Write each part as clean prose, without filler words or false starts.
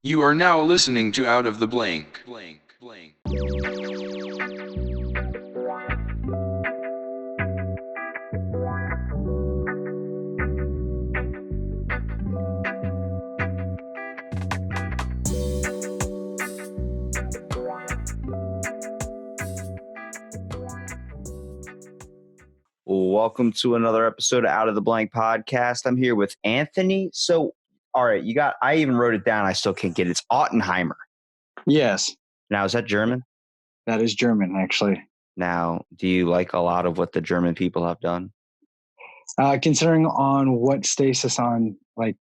You are now listening to Out of the Blank. Welcome to another episode of Out of the Blank podcast. I'm here with Anthony. So, all right, I even wrote it down. I still can't get it. It's Ottenheimer. Yes. Now, is that German? That is German, actually. Now, do you like a lot of what the German people have done? Considering on what stasis on, like,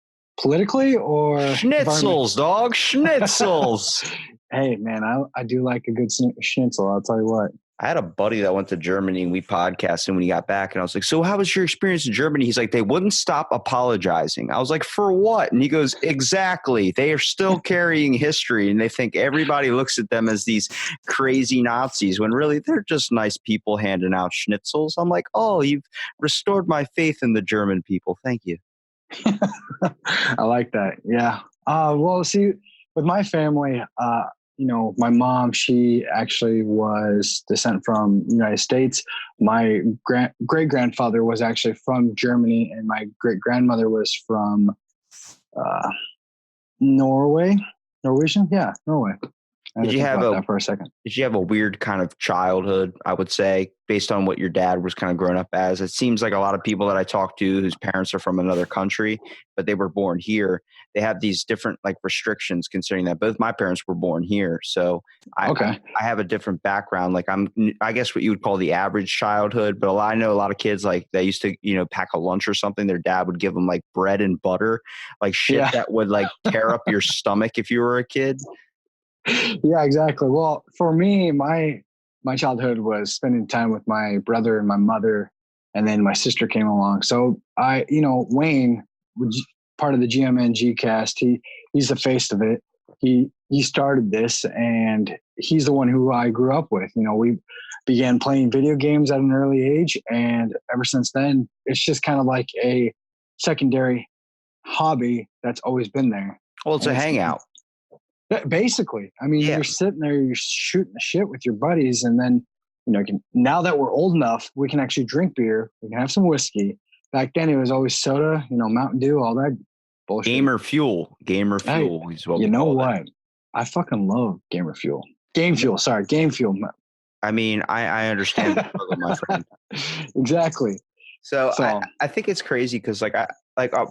politically or schnitzels, dog, schnitzels. Hey, man, I do like a good schnitzel. I'll tell you what. I had a buddy that went to Germany and we podcasted when he got back. And I was like, so how was your experience in Germany? He's like, they wouldn't stop apologizing. I was like, for what? And he goes, exactly. They are still carrying history and they think everybody looks at them as these crazy Nazis when really they're just nice people handing out schnitzels. I'm like, oh, you've restored my faith in the German people. Thank you. I like that. Yeah. Well, see, with my family, my mom, she actually was descent from the United States. My great-grandfather was actually from Germany, and my great-grandmother was from Norway. Norwegian? Yeah, Norway. Did you have a weird kind of childhood, I would say, based on what your dad was kind of grown up as? It seems like a lot of people that I talk to whose parents are from another country, but they were born here, they have these different like restrictions considering that both my parents were born here. So I have a different background. Like I guess what you would call the average childhood, but I know a lot of kids like they used to, pack a lunch or something. Their dad would give them like bread and butter, like shit that would like tear up your stomach if you were a kid. Yeah, exactly. Well, for me, my childhood was spending time with my brother and my mother, and then my sister came along. So Wayne, part of the G.M.N.G cast, he's the face of it. He started this, and he's the one who I grew up with. We began playing video games at an early age, and ever since then, it's just kind of like a secondary hobby that's always been there. Well, it's a hangout. Basically, I mean, You're sitting there, you're shooting the shit with your buddies, and then, now that we're old enough, we can actually drink beer. We can have some whiskey. Back then, it was always soda, Mountain Dew, all that bullshit. Gamer fuel is what we call what? I fucking love Gamer Fuel. Game Fuel. I mean, I understand that, my friend. Exactly. So I think it's crazy because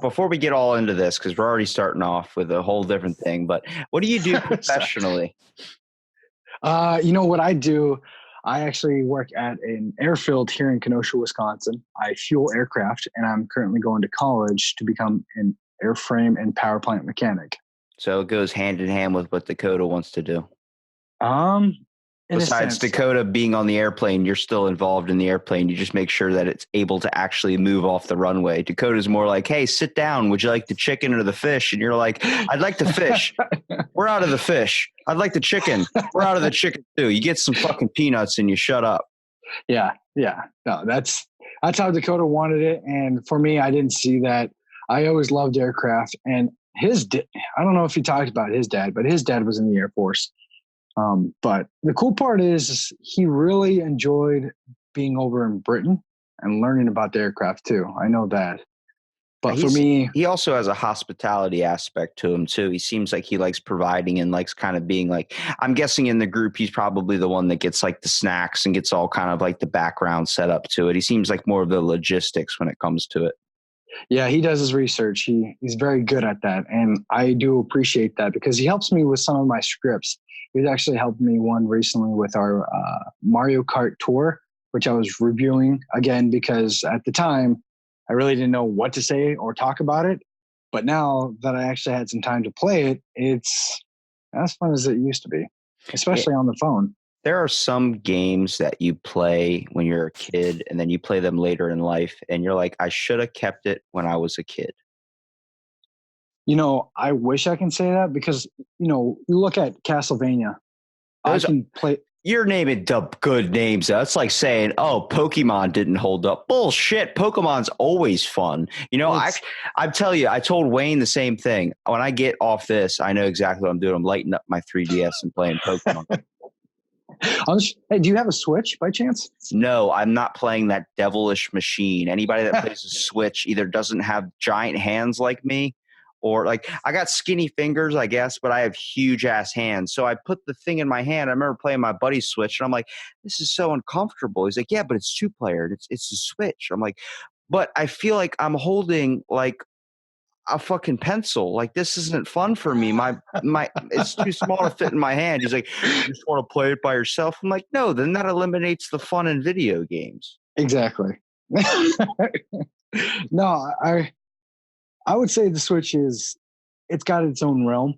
before we get all into this, because we're already starting off with a whole different thing, but what do you do professionally? What I do, I actually work at an airfield here in Kenosha, Wisconsin. I fuel aircraft, and I'm currently going to college to become an airframe and power plant mechanic. So it goes hand in hand with what Dakota wants to do. Besides Dakota being on the airplane, you're still involved in the airplane. You just make sure that it's able to actually move off the runway. Dakota's more like, hey, sit down. Would you like the chicken or the fish? And you're like, I'd like the fish. We're out of the fish. I'd like the chicken. We're out of the chicken too. You get some fucking peanuts and you shut up. Yeah. No, that's how Dakota wanted it. And for me, I didn't see that. I always loved aircraft. And I don't know if he talked about his dad, but his dad was in the Air Force. But the cool part is he really enjoyed being over in Britain and learning about the aircraft too. I know that. But for me, he also has a hospitality aspect to him too. He seems like he likes providing and likes kind of being like, I'm guessing in the group, he's probably the one that gets like the snacks and gets all kind of like the background set up to it. He seems like more of the logistics when it comes to it. Yeah, he does his research. He's very good at that. And I do appreciate that because he helps me with some of my scripts. He's actually helped me one recently with our Mario Kart tour, which I was reviewing again because at the time I really didn't know what to say or talk about it. But now that I actually had some time to play it, it's as fun as it used to be, especially on the phone. There are some games that you play when you're a kid and then you play them later in life and you're like, I should have kept it when I was a kid. I wish I can say that because, you look at Castlevania. I can play You're naming good names. That's like saying, "Oh, Pokemon didn't hold up." Bullshit. Pokemon's always fun. You know, I tell you, I told Wayne the same thing. When I get off this, I know exactly what I'm doing. I'm lighting up my 3DS and playing Pokemon. Hey, do you have a Switch by chance? No, I'm not playing that devilish machine. Anybody that plays a Switch either doesn't have giant hands like me, or like I got skinny fingers, I guess, but I have huge ass hands. So I put the thing in my hand. I remember playing my buddy's Switch, and I'm like, this is so uncomfortable. He's like, yeah, but it's 2-player. It's a Switch. I'm like, but I feel like I'm holding like a fucking pencil. Like this isn't fun for me. My it's too small to fit in my hand. He's like, you just want to play it by yourself. I'm like, no, then that eliminates the fun in video games. Exactly. No, I would say the Switch it's got its own realm.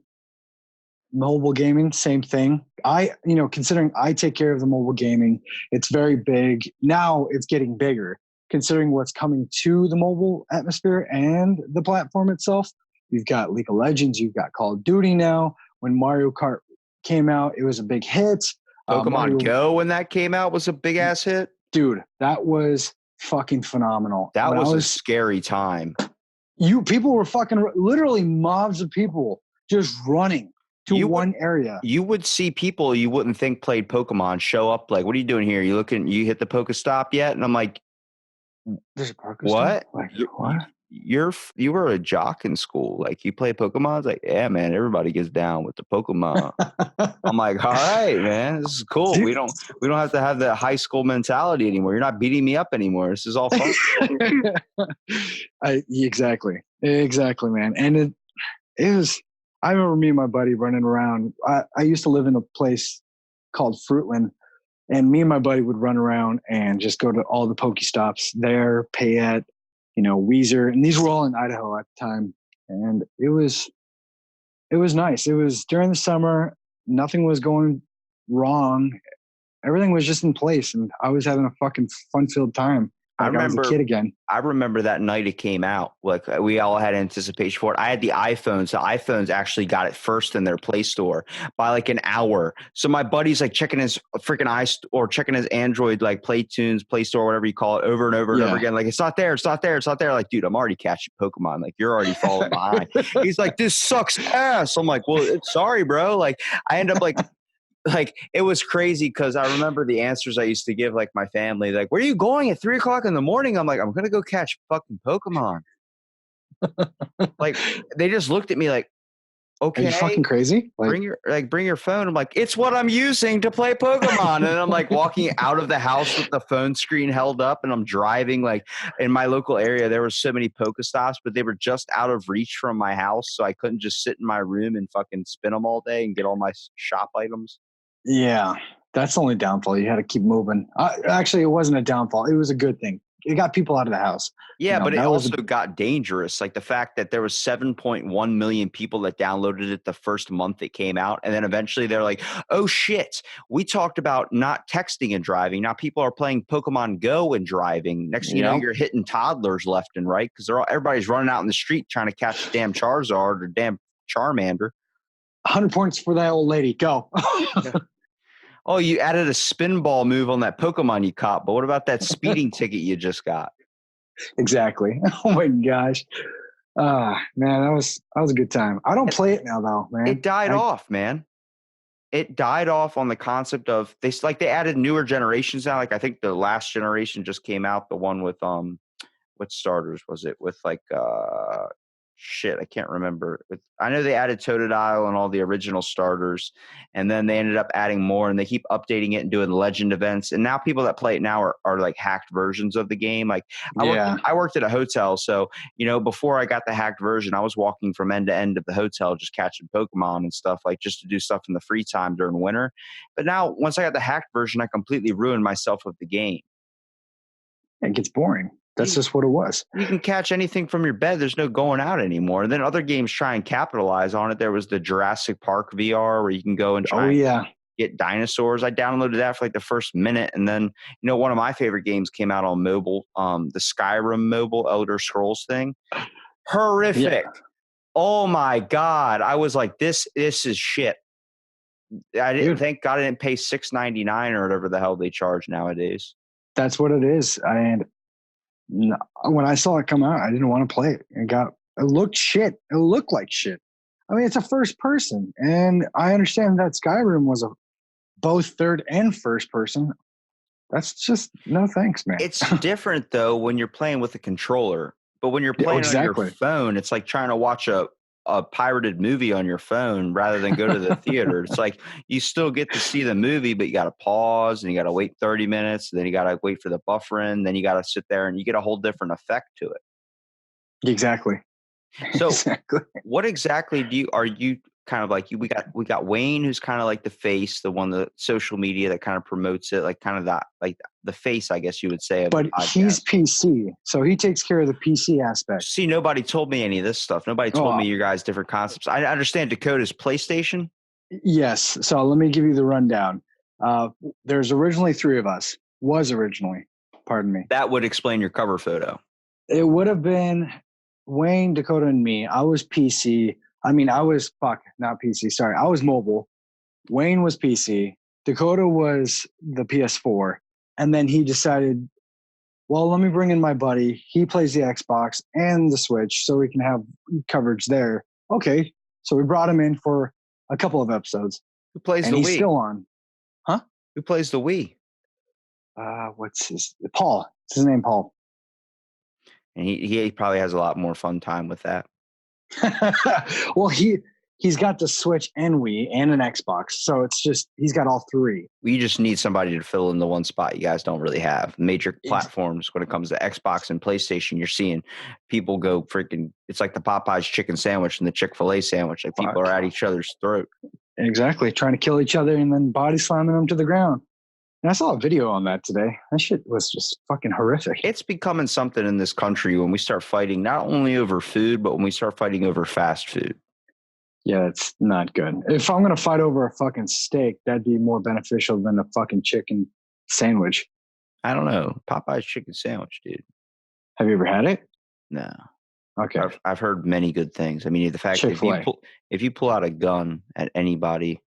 Mobile gaming, same thing. Considering I take care of the mobile gaming, it's very big. Now it's getting bigger. Considering what's coming to the mobile atmosphere and the platform itself, you've got League of Legends, you've got Call of Duty now. When Mario Kart came out, it was a big hit. Pokemon Go, when that came out, was a big ass hit. Dude, that was fucking phenomenal. That was a scary time. People were fucking literally mobs of people just running to one area. You would see people you wouldn't think played Pokemon show up like, what are you doing here? You hit the Pokestop yet? And I'm like, there's a Pokestop? What? Like, what? You were a jock in school. Like you play Pokemon? It's like, yeah, man, everybody gets down with the Pokemon. I'm like, all right, man, this is cool. Dude. We don't have to have the high school mentality anymore. You're not beating me up anymore. This is all fun. Exactly, man. And it was. I remember me and my buddy running around. I used to live in a place called Fruitland, and me and my buddy would run around and just go to all the Pokestops there, Payette, Weezer, and these were all in Idaho at the time. And it was nice. It was during the summer. Nothing was going wrong. Everything was just in place, and I was having a fucking fun-filled time. I was a kid again. I remember that night it came out. Like we all had anticipation for it. I had the iPhone, so iPhones actually got it first in their Play Store by like an hour. So my buddy's like checking his freaking or checking his Android like Play Store, whatever you call it, over and over and over again. Like it's not there. Like, dude, I'm already catching Pokemon. Like you're already falling behind. He's like, this sucks ass. I'm like, well, sorry, bro. Like I end up like it was crazy because I remember the answers I used to give like my family, like, where are you going at 3:00 in the morning? I'm like, I'm going to go catch fucking Pokemon. Like they just looked at me like, okay, are you fucking crazy? Like, bring your phone. I'm like, it's what I'm using to play Pokemon. And I'm like walking out of the house with the phone screen held up, and I'm driving. Like in my local area, there were so many Pokestops, but they were just out of reach from my house, so I couldn't just sit in my room and fucking spin them all day and get all my shop items. Yeah, that's the only downfall. You had to keep moving. Actually, it wasn't a downfall. It was a good thing. It got people out of the house. Yeah, but it also got dangerous. Like the fact that there was 7.1 million people that downloaded it the first month it came out. And then eventually they're like, oh shit, we talked about not texting and driving. Now people are playing Pokemon Go and driving. Next thing you know, you're hitting toddlers left and right because everybody's running out in the street trying to catch a damn Charizard or damn Charmander. 100 points for that old lady. Go. Oh, you added a spin ball move on that Pokemon you caught, but what about that speeding ticket you just got? Exactly. Oh my gosh. Man, that was a good time. I don't play it now though, man. It died off, man. It died off on the concept of they added newer generations now. Like I think the last generation just came out, the one with what starters was it? With like shit, I can't remember. I know they added Totodile and all the original starters, and then they ended up adding more, and they keep updating it and doing legend events. And now people that play it now are like hacked versions of the game. Like I worked at a hotel, so before I got the hacked version, I was walking from end to end of the hotel just catching Pokemon and stuff, like just to do stuff in the free time during winter. But now once I got the hacked version, I completely ruined myself with the game. It gets boring. That's just what it was. You can catch anything from your bed. There's no going out anymore. And then other games try and capitalize on it. There was the Jurassic Park VR where you can go and try and get dinosaurs. I downloaded that for like the first minute. And then, one of my favorite games came out on mobile, the Skyrim mobile Elder Scrolls thing. Horrific. Yeah. Oh my God. I was like, this is shit. Thank God I didn't pay $6.99 or whatever the hell they charge nowadays. That's what it is. And when I saw it come out, I didn't want to play it. It looked shit. It looked like shit. I mean, it's a first person, and I understand that Skyrim was both third and first person. That's just no thanks, man. It's different though when you're playing with a controller, but when you're playing on your phone, it's like trying to watch a pirated movie on your phone rather than go to the theater. It's like you still get to see the movie, but you got to pause and you got to wait 30 minutes. Then you got to wait for the buffering. Then you got to sit there and you get a whole different effect to it. Exactly. So what exactly are you kind of like we got Wayne, who's kind of like the face, the social media that kind of promotes it, like kind of that, like the face, I guess you would say. But he's PC, so he takes care of the PC aspect. See, nobody told me any of this stuff. Nobody told me you guys different concepts. I understand Dakota's PlayStation. Yes. So let me give you the rundown. There's originally 3 of us. Pardon me. That would explain your cover photo. It would have been Wayne, Dakota, and me. I was PC. I mean, not PC. Sorry. I was mobile. Wayne was PC. Dakota was the PS4. And then he decided, well, let me bring in my buddy. He plays the Xbox and the Switch so we can have coverage there. Okay. So we brought him in for a couple of episodes. Who plays the Wii? He's still on. Huh? Who plays the Wii? Paul. It's his name, Paul. And he probably has a lot more fun time with that. Well, he's got the Switch and Wii and an Xbox, so it's just he's got all 3. We just need somebody to fill in the one spot you guys don't really have. Major platforms when it comes to Xbox and PlayStation, you're seeing people go freaking. It's like the Popeyes chicken sandwich and the Chick-fil-A sandwich. Like people are at each other's throat. Exactly, trying to kill each other and then body slamming them to the ground. And I saw a video on that today. That shit was just fucking horrific. It's becoming something in this country when we start fighting not only over food, but when we start fighting over fast food. Yeah, it's not good. If I'm going to fight over a fucking steak, that'd be more beneficial than a fucking chicken sandwich. I don't know. Popeye's chicken sandwich, dude. Have you ever had it? No. Okay. I've heard many good things. I mean, the fact that if you pull out a gun at anybody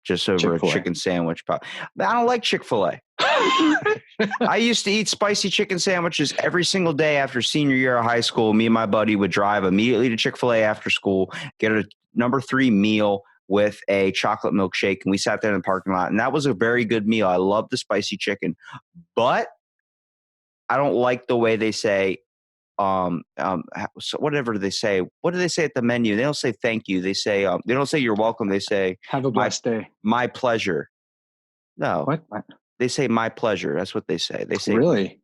just over a chicken sandwich, I don't like Chick-fil-A. I used to eat spicy chicken sandwiches every single day after senior year of high school. Me and my buddy would drive immediately to Chick-fil-A after school, get a number 3 meal with a chocolate milkshake, and we sat there in the parking lot, and that was a very good meal. I love the spicy chicken, but I don't like the way they say, so whatever they say. What do they say at the menu? They don't say thank you. They say they don't say you're welcome. They say have a blessed day. My pleasure. No. What? They say my pleasure. That's what they say. They say really.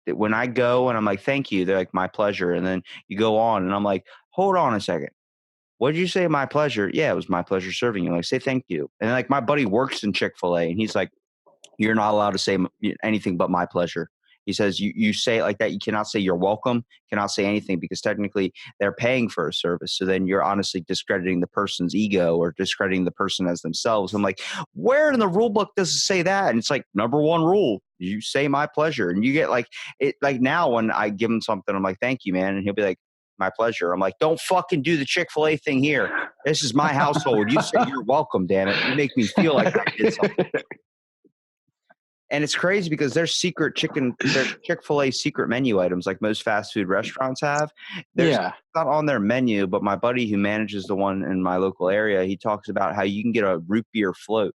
When I go and I'm like thank you, they're like my pleasure, and then you go on and I'm like hold on a second. What did you say? My pleasure. Yeah, it was my pleasure serving you. Like say thank you. And like my buddy works in Chick-fil-A, and he's like, you're not allowed to say anything but my pleasure. He says you say it like that. You cannot say you're welcome, cannot say anything because technically they're paying for a service. So then you're honestly discrediting the person's ego or discrediting the person as themselves. I'm like, where in the rule book does it say that? And it's like number 1 rule, you say my pleasure. And you get like it like now when I give him something, I'm like, thank you, man. And he'll be like, my pleasure. I'm like, don't fucking do the Chick-fil-A thing here. This is my household. You say you're welcome, damn it. You make me feel like I did something. And it's crazy because there's Chick-fil-A secret menu items like most fast food restaurants have. It's not on their menu, but my buddy who manages the one in my local area, he talks about how you can get a root beer float.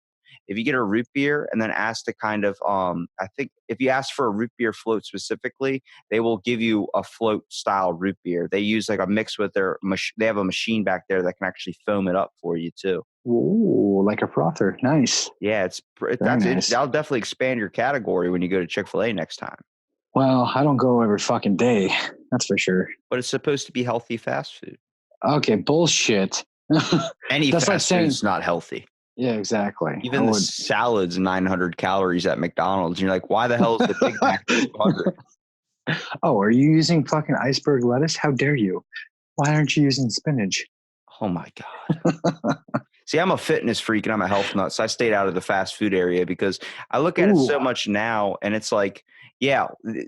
If you get a root beer and then ask to kind of, I think if you ask for a root beer float specifically, they will give you a float style root beer. They use like a mix with they have a machine back there that can actually foam it up for you too. Ooh, like a frother. Nice. Yeah, that'll definitely expand your category when you go to Chick-fil-A next time. Well, I don't go every fucking day. That's for sure. But it's supposed to be healthy fast food. Okay, bullshit. Any fast food's not healthy. Yeah, exactly. Even the salad's 900 calories at McDonald's. And you're like, why the hell is the Big Mac 200? Oh, are you using fucking iceberg lettuce? How dare you? Why aren't you using spinach? Oh, my God. See, I'm a fitness freak and I'm a health nut. So I stayed out of the fast food area because I look at it so much now. And it's like, Yeah,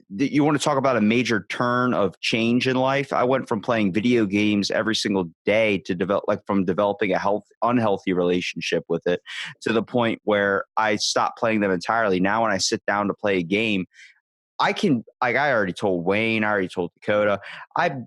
you want to talk about a major turn of change in life? I went from playing video games every single day to from developing a unhealthy relationship with it to the point where I stopped playing them entirely. Now, when I sit down to play a game, I already told Wayne, I already told Dakota, I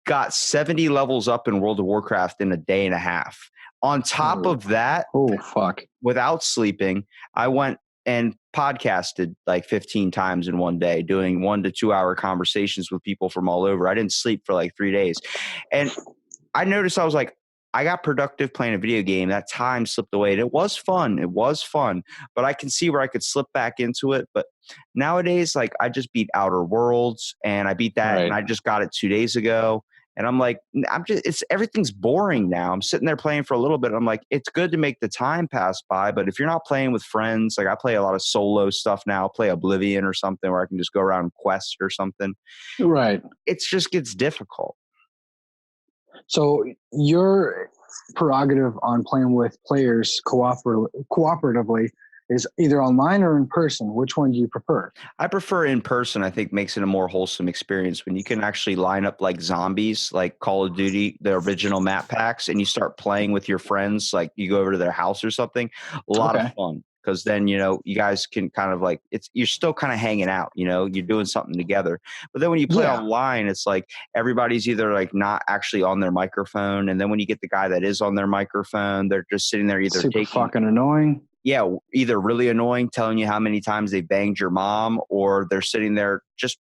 got 70 levels up in World of Warcraft in a day and a half. On top of that, fuck, without sleeping, I went and podcasted like 15 times in one day, doing 1 to 2 hour conversations with people from all over. I didn't sleep for like 3 days. And I noticed, I was like, I got productive playing a video game. That time slipped away. And it was fun. It was fun. But I can see where I could slip back into it. But nowadays, like, I just beat Outer Worlds, and I beat that, Right. and I just got it 2 days ago. And I'm like, everything's boring now. I'm sitting there playing for a little bit. I'm like, it's good to make the time pass by, but if you're not playing with friends, like I play a lot of solo stuff now, I'll play Oblivion or something where I can just go around quest or something. Right. It just gets difficult. So your prerogative on playing with players cooperatively is either online or in person. Which one do you prefer? I prefer in person. I think makes it a more wholesome experience when you can actually line up like zombies, like Call of Duty, the original map packs, and you start playing with your friends. Like you go over to their house or something. A lot of fun, because then, you guys can kind of like, you're still kind of hanging out, you're doing something together. But then when you play online, it's like everybody's either like not actually on their microphone. And then when you get the guy that is on their microphone, they're just sitting there either super fucking annoying. Yeah, either really annoying, telling you how many times they banged your mom, or they're sitting there just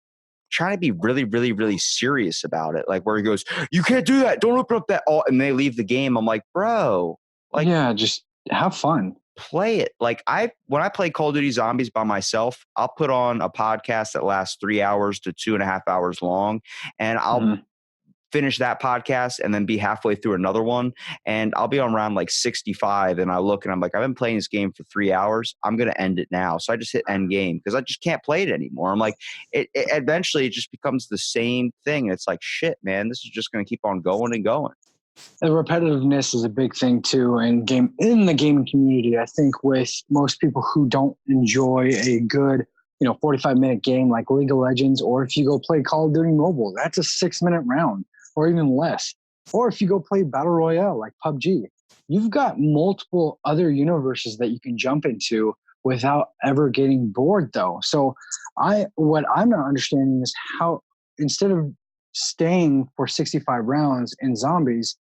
trying to be really, really, really serious about it. Like where he goes, "You can't do that. Don't open up that." Oh, and they leave the game. I'm like, bro, like, yeah, just have fun. Play it. Like when I play Call of Duty Zombies by myself, I'll put on a podcast that lasts 3 hours to 2.5 hours long, and I'll finish that podcast and then be halfway through another one, and I'll be on round like 65, and I look and I'm like, I've been playing this game for 3 hours. I'm going to end it now. So I just hit end game because I just can't play it anymore. I'm like, it eventually it just becomes the same thing. It's like, shit, man, this is just going to keep on going and going. The repetitiveness is a big thing too in the gaming community. I think with most people who don't enjoy a good 45-minute game like League of Legends, or if you go play Call of Duty Mobile, that's a 6-minute round or even less. Or if you go play Battle Royale like PUBG, you've got multiple other universes that you can jump into without ever getting bored though. So what I'm not understanding is how, instead of staying for 65 rounds in zombies,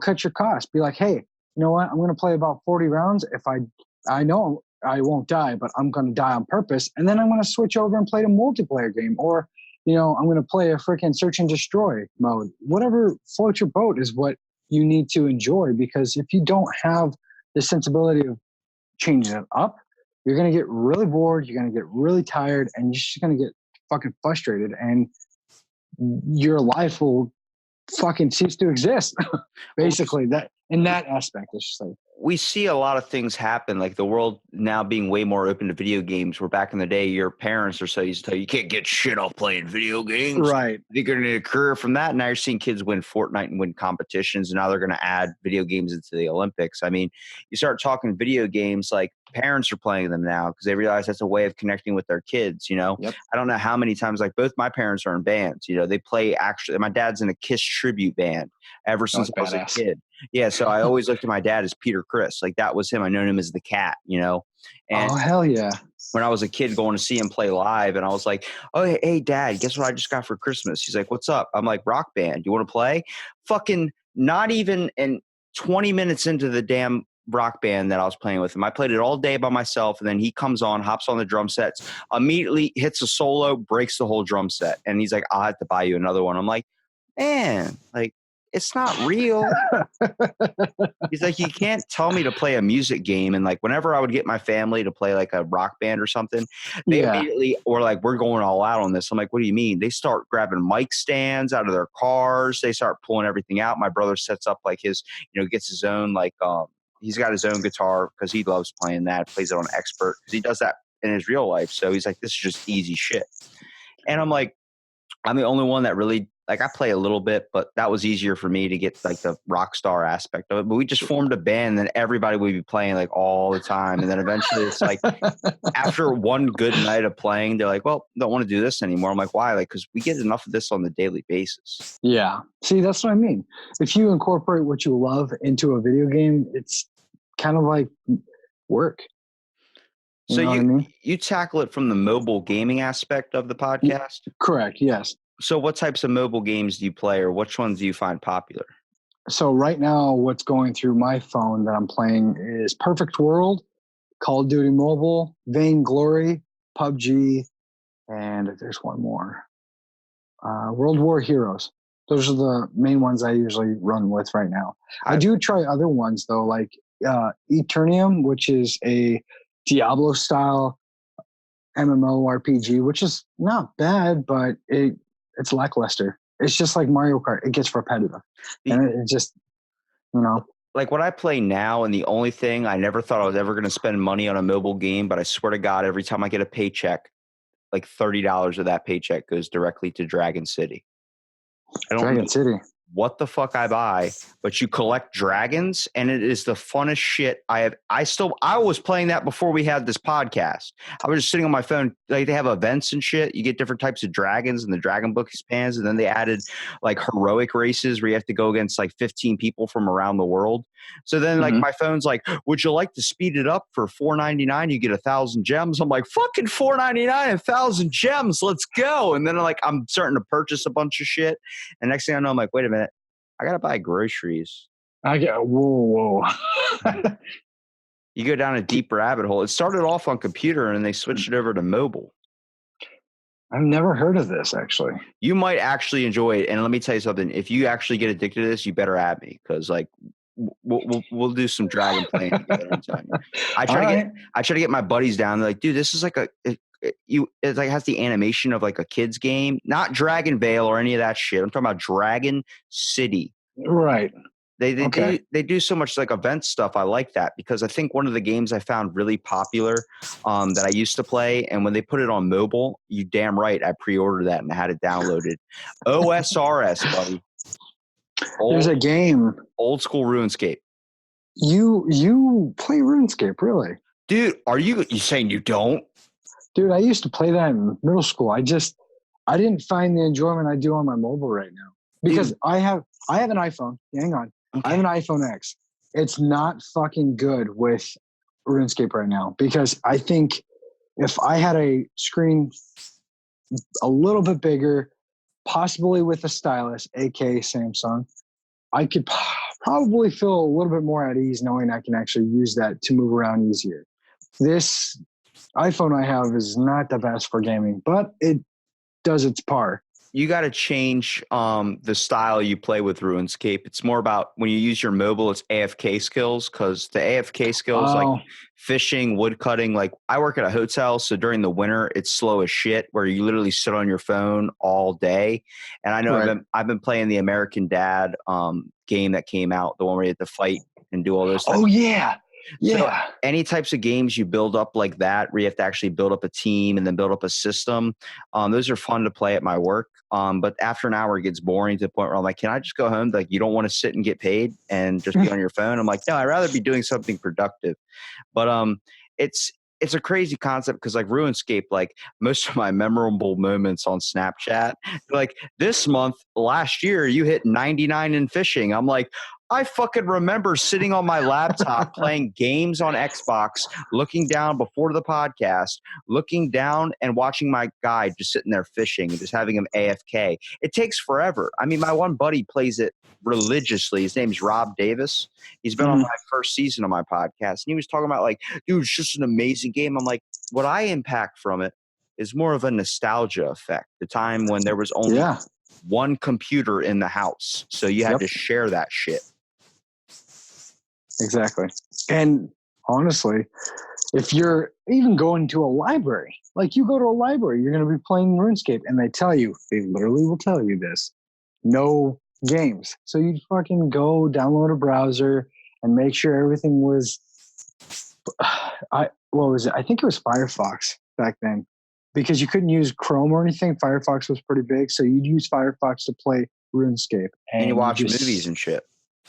cut your costs. Be like, hey, you know what? I'm going to play about 40 rounds. If I know I won't die, but I'm going to die on purpose. And then I'm going to switch over and play a multiplayer game, or, I'm going to play a freaking search and destroy mode. Whatever floats your boat is what you need to enjoy, because if you don't have the sensibility of changing it up, you're going to get really bored. You're going to get really tired, and you're just going to get fucking frustrated, and your life will fucking cease to exist. Basically, that in that aspect, it's just like, we see a lot of things happen, like the world now being way more open to video games, where back in the day, your parents or so used to tell you, you can't get shit off playing video games. Right. You're going to need a career from that. Now you're seeing kids win Fortnite and win competitions, and now they're going to add video games into the Olympics. I mean, you start talking video games, like parents are playing them now because they realize that's a way of connecting with their kids, Yep. I don't know how many times, like both my parents are in bands, they play my dad's in a Kiss tribute band ever since I was a kid. Yeah, so I always looked at my dad as Peter Criss. Like that was him. I known him as the Cat, And oh, hell yeah. When I was a kid going to see him play live, and I was like, oh, hey, Dad, guess what I just got for Christmas? He's like, what's up? I'm like, Rock Band. You want to play? Fucking not even 20 minutes into the damn Rock Band that I was playing with him. I played it all day by myself, and then he comes on, hops on the drum sets, immediately hits a solo, breaks the whole drum set. And he's like, I'll have to buy you another one. I'm like, man, like, it's not real. He's like, you can't tell me to play a music game. And like, whenever I would get my family to play like a rock band or something, they immediately were like, we're going all out on this. I'm like, what do you mean? They start grabbing mic stands out of their cars. They start pulling everything out. My brother sets up like his, gets his own, like, he's got his own guitar because he loves playing that, plays it on Expert because he does that in his real life. So he's like, this is just easy shit. And I'm like, I'm the only one that really like I play a little bit, but that was easier for me to get like the rock star aspect of it. But we just formed a band, and then everybody would be playing like all the time. And then eventually it's like after one good night of playing, they're like, well, don't want to do this anymore. I'm like, why? Like, because we get enough of this on the daily basis. Yeah. See, that's what I mean. If you incorporate what you love into a video game, it's kind of like work. So know what I mean? you tackle it from the mobile gaming aspect of the podcast? Correct. Yes. So what types of mobile games do you play, or which ones do you find popular? So right now, what's going through my phone that I'm playing is Perfect World, Call of Duty Mobile, Vainglory, PUBG, and there's one more. World War Heroes. Those are the main ones I usually run with right now. I do try other ones though, like Eternium, which is a Diablo-style MMORPG, which is not bad, but it's lackluster. It's just like Mario Kart. It gets repetitive. And it just, Like what I play now, and the only thing I never thought I was ever going to spend money on a mobile game, but I swear to God, every time I get a paycheck, like $30 of that paycheck goes directly to Dragon City. I don't know City. what the fuck I buy, but you collect dragons, and it is the funnest shit I have. I was playing that before we had this podcast. I was just sitting on my phone. Like they have events and shit. You get different types of dragons, and the dragon book expands, and then they added like heroic races where you have to go against like 15 people from around the world. So then like my phone's like, would you like to speed it up for $4.99? You get 1,000 gems. I'm like, fucking $4.99, 1,000 gems. Let's go. And then like I'm starting to purchase a bunch of shit. And next thing I know, I'm like, wait a minute. I got to buy groceries. Whoa. You go down a deep rabbit hole. It started off on computer and they switched it over to mobile. I've never heard of this, actually. You might actually enjoy it. And let me tell you something. If you actually get addicted to this, you better add me, because like we'll do some dragon playing together. I'm telling you. I try to get my buddies down. They're like, dude, this is like it like has the animation of like a kid's game, not Dragon Vale or any of that shit. I'm talking about Dragon City. Right. They do so much like event stuff. I like that because I think one of the games I found really popular that I used to play, and when they put it on mobile, you damn right I pre-ordered that and I had it downloaded. OSRS, buddy. There's a game. Old school RuneScape. You play RuneScape, really? Dude, are you saying you don't? Dude, I used to play that in middle school. I didn't find the enjoyment I do on my mobile right now because dude. I have an iPhone. Hang on. Okay. I have an iPhone X. It's not fucking good with RuneScape right now because I think if I had a screen a little bit bigger, possibly with a stylus, aka Samsung, I could probably feel a little bit more at ease knowing I can actually use that to move around easier. This iPhone I have is not the best for gaming, but it does its part. You got to change the style you play with RuneScape. It's more about when you use your mobile, it's AFK skills, because the AFK skills like fishing, wood cutting, like I work at a hotel. So during the winter, it's slow as shit where you literally sit on your phone all day. And I know I've been playing the American Dad game that came out, the one where you have to fight and do all those things. Oh, yeah. Yeah. So any types of games you build up like that, where you have to actually build up a team and then build up a system, those are fun to play at my work. But after an hour, it gets boring to the point where I'm like, can I just go home? Like, you don't want to sit and get paid and just be on your phone? I'm like, no, I'd rather be doing something productive. But it's a crazy concept because like RuneScape, like most of my memorable moments on Snapchat, like this month, last year, you hit 99 in fishing. I'm like, I fucking remember sitting on my laptop playing games on Xbox, looking down before the podcast, looking down and watching my guy just sitting there fishing and just having him AFK. It takes forever. I mean, my one buddy plays it religiously. His name's Rob Davis. He's been on my first season of my podcast. And he was talking about like, dude, it's just an amazing game. I'm like, what I impact from it is more of a nostalgia effect. The time when there was only one computer in the house. So you had to share that shit. Exactly. And honestly, if you're even going to a library, like you go to a library, you're going to be playing RuneScape and they literally will tell you this, no games. So you fucking go download a browser and make sure everything was, what was it? I think it was Firefox back then. because you couldn't use Chrome or anything. Firefox was pretty big, so you'd use Firefox to play RuneScape, And you watch movies and shit.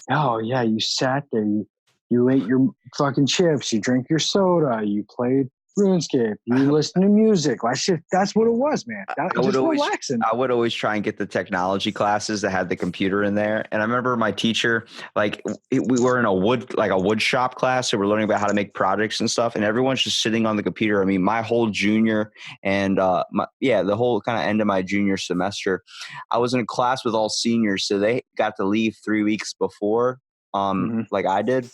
Oh yeah, you sat there, you ate your fucking chips, you drank your soda, you played RuneScape, you listened to music. Like shit, that's what it was, man. That was just relaxing. I would always try and get the technology classes that had the computer in there. And I remember my teacher, like we were in a wood shop class, so we're learning about how to make projects and stuff. And everyone's just sitting on the computer. I mean, my whole junior and the whole kind of end of my junior semester, I was in a class with all seniors, so they got to leave 3 weeks before, like I did.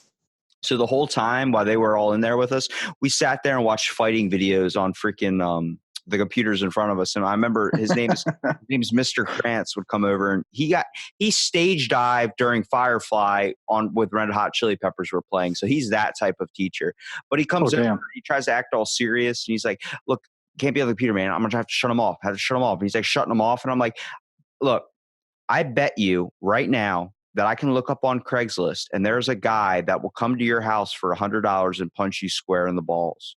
So the whole time while they were all in there with us, we sat there and watched fighting videos on freaking the computers in front of us. And I remember his name's Mr. Krantz would come over, and he stage dived during Firefly with Red Hot Chili Peppers were playing. So he's that type of teacher. But he comes over, he tries to act all serious, and he's like, "Look, can't be on the computer, man. I'm gonna have to shut him off. And he's like shutting him off, and I'm like, "Look, I bet you right now that I can look up on Craigslist and there's a guy that will come to your house for $100 and punch you square in the balls."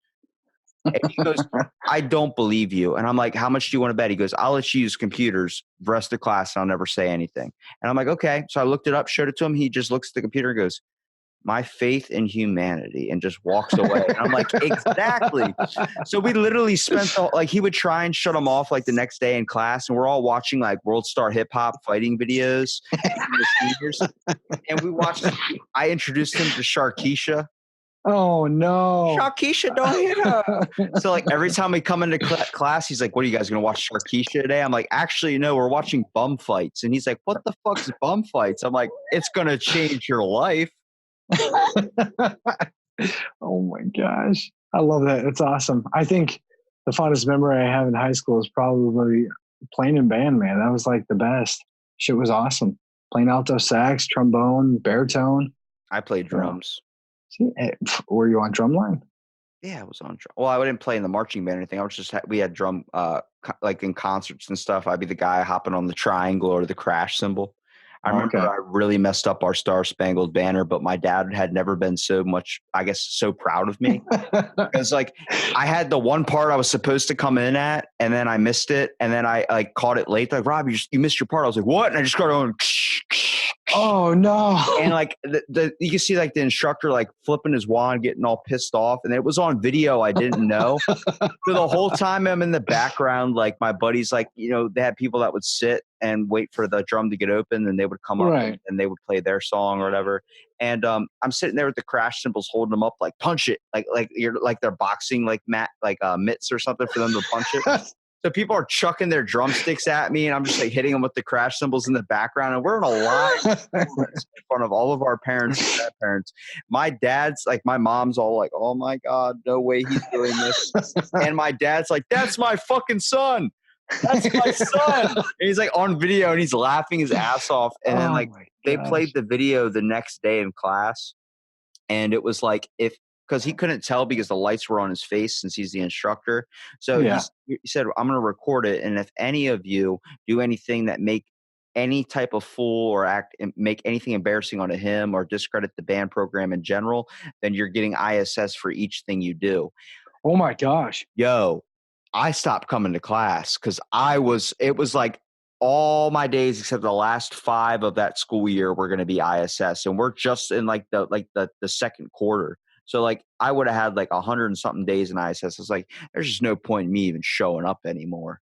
And he goes, "I don't believe you." And I'm like, "How much do you want to bet?" He goes, "I'll let you use computers the rest of the class and I'll never say anything." And I'm like, "Okay." So I looked it up, showed it to him. He just looks at the computer and goes, "My faith in humanity," and just walks away. And I'm like, exactly. So we literally spent he would try and shut him off like the next day in class, and we're all watching like World Star Hip Hop fighting videos. And we watched. I introduced him to Sharkeisha. Oh no, Sharkeisha, don't hit her. So like every time we come into class, he's like, "What are you guys gonna watch Sharkeisha today?" I'm like, "Actually, no, we're watching bum fights." And he's like, "What the fuck's bum fights?" I'm like, "It's gonna change your life." Oh my gosh, I love that. It's awesome. I think the fondest memory I have in high school is probably playing in band, man. That was like the best. Shit was awesome. Playing alto sax, trombone, baritone. I played drums. Were you on drumline? Yeah, I was on drum. Well, I didn't play in the marching band or anything. I was just we had drum like in concerts and stuff. I'd be the guy hopping on the triangle or the crash cymbal. I remember I really messed up our Star Spangled Banner, but my dad had never been so proud of me. Because like I had the one part I was supposed to come in at, and then I missed it, and then I like caught it late. Like, "Rob, you missed your part." I was like, "What?" And I just started going, "Oh no!" And like you can see like the instructor like flipping his wand, getting all pissed off, and it was on video. I didn't know. So the whole time I'm in the background, like my buddies, like they had people that would sit and wait for the drum to get open, and they would come up and they would play their song or whatever. And I'm sitting there with the crash cymbals, holding them up, like punch it, like you're like they're boxing like mitts or something for them to punch it. So people are chucking their drumsticks at me, and I'm just like hitting them with the crash cymbals in the background. And we're in a live in front of all of our parents and grandparents. My dad's like, my mom's all like, "Oh my God, no way he's doing this." And my dad's like, "That's my fucking son. That's my son." And he's like on video, and he's laughing his ass off. And then like they played the video the next day in class, and it was like because he couldn't tell because the lights were on his face since he's the instructor. So he said, "I'm going to record it. And if any of you do anything that make any type of fool or act and make anything embarrassing onto him or discredit the band program in general, then you're getting ISS for each thing you do." Oh my gosh. Yo, I stopped coming to class because it was like all my days except the last 5 of that school year were going to be ISS. And we're just in like the second quarter. So like I would have had like 100 and something days in ISS. It's like, there's just no point in me even showing up anymore.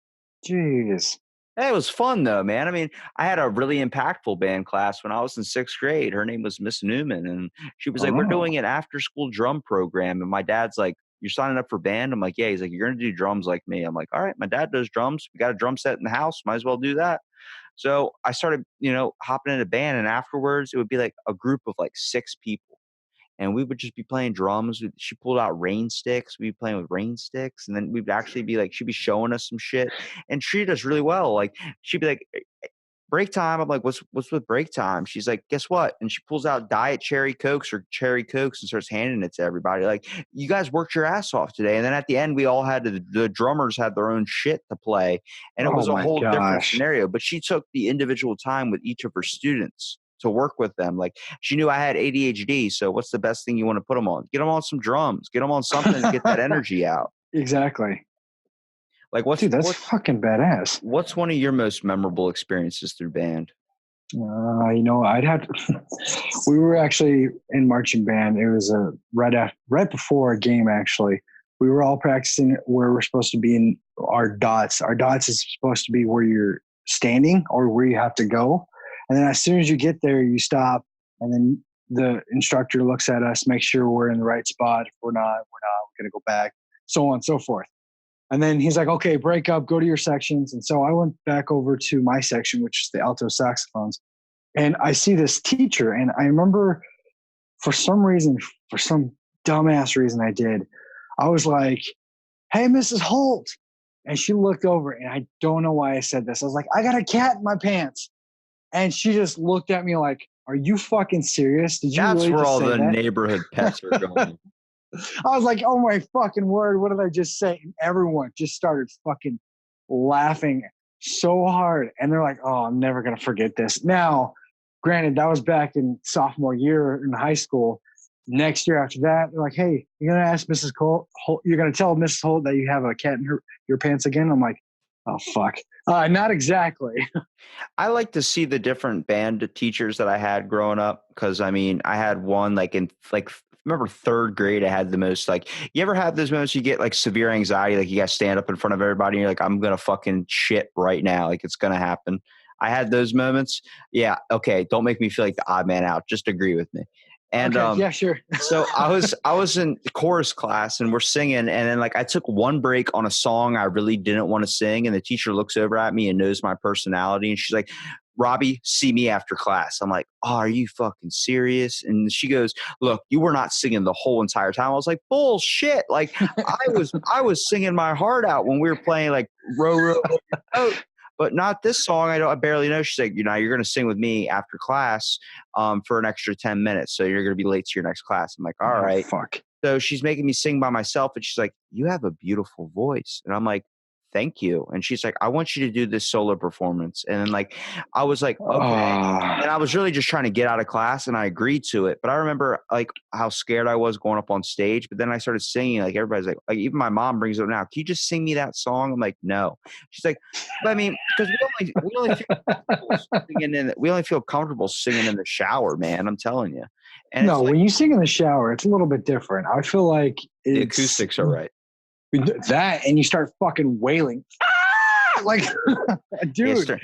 Jeez. Hey, it was fun though, man. I mean, I had a really impactful band class when I was in 6th grade. Her name was Miss Newman. And she was like, "We're doing an after school drum program." And my dad's like, "You're signing up for band?" I'm like, "Yeah." He's like, "You're going to do drums like me." I'm like, "All right, my dad does drums. We got a drum set in the house. Might as well do that." So I started, hopping in a band. And afterwards it would be like a group of like 6 people. And we would just be playing drums. She pulled out rain sticks. We'd be playing with rain sticks. And then we'd actually be like, she'd be showing us some shit and treat us really well. Like she'd be like, "Break time." I'm like, what's with break time?" She's like, "Guess what?" And she pulls out Diet Cherry Cokes or Cherry Cokes and starts handing it to everybody. Like, "You guys worked your ass off today." And then at the end, we all had the drummers had their own shit to play. And it was a whole different scenario. But she took the individual time with each of her students to work with them. Like she knew I had ADHD. So what's the best thing you want to put them on? Get them on some drums, get them on something to get that energy out. Exactly. Like, what's Dude, that's what's fucking badass. what's one of your most memorable experiences through band? I'd have to. We were actually in marching band. It was right before a game. Actually, we were all practicing where we're supposed to be in our dots. Our dots is supposed to be where you're standing or where you have to go. And then as soon as you get there, you stop, and then the instructor looks at us, makes sure we're in the right spot. If we're not, we're going to go back, so on and so forth. And then he's like, okay, break up, go to your sections. And so I went back over to my section, which is the alto saxophones. And I see this teacher. And I remember for some reason, for some dumbass reason I was like, hey, Mrs. Holt. And she looked over, and I don't know why I said this. I was like, I got a cat in my pants. And she just looked at me like, are you fucking serious? Did you That's really where just all say the that? neighborhood pets are going. I was like, oh my fucking word, what did I just say? And everyone just started fucking laughing so hard. And they're like, oh, I'm never going to forget this. Now, granted, that was back in sophomore year in high school. Next year after that, they're like, hey, you're going to ask Mrs. Holt, you're going to tell Mrs. Holt that you have a cat in your pants again? I'm like, oh, fuck. Not exactly. I like to see the different band teachers that I had growing up because I mean I had one like in like remember third grade I had the most like you ever have those moments you get like severe anxiety like you got to stand up in front of everybody and you're like I'm gonna fucking shit right now like it's gonna happen. I had those moments. Yeah, okay. Don't make me feel like the odd man out. Just agree with me. And Okay, yeah, sure. so I was in chorus class and we're singing and then like I took one break on a song I really didn't want to sing and the teacher looks over at me and knows my personality and she's like, Robbie, see me after class. I'm like, oh, are you fucking serious? And she goes, look, you were not singing the whole entire time. I was like, bullshit. Like I was singing my heart out when we were playing like row row row your boat. But not this song. I barely know. She's like, you're going to sing with me after class for an extra 10 minutes. So you're going to be late to your next class. I'm like, all right. Fuck. So she's making me sing by myself. And she's like, you have a beautiful voice. And I'm like, thank you. And she's like, I want you to do this solo performance. And then like, I was like, okay. And I was really just trying to get out of class and I agreed to it. But I remember like how scared I was going up on stage. But then I started singing, like everybody's like even my mom brings it up now. Can you just sing me that song? I'm like, no. She's like, I mean, because we only feel comfortable singing in the shower, man. I'm telling you. And No, it's like, when you sing in the shower, it's a little bit different. I feel like the acoustics are right. That and you start fucking wailing. Like, dude. Yeah,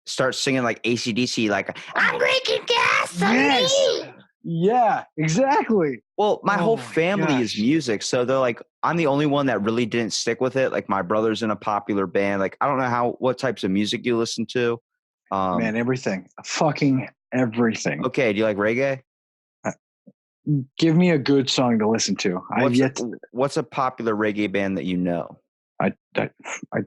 start singing like AC/DC, like I'm drinking gas. Yes. Yeah, exactly. Well, my whole family is music, so they're like, I'm the only one that really didn't stick with it. Like my brother's in a popular band. Like I don't know what types of music you listen to. Man, everything, fucking everything. Okay, do you like reggae? Give me a good song to listen to. What's a popular reggae band that you know? I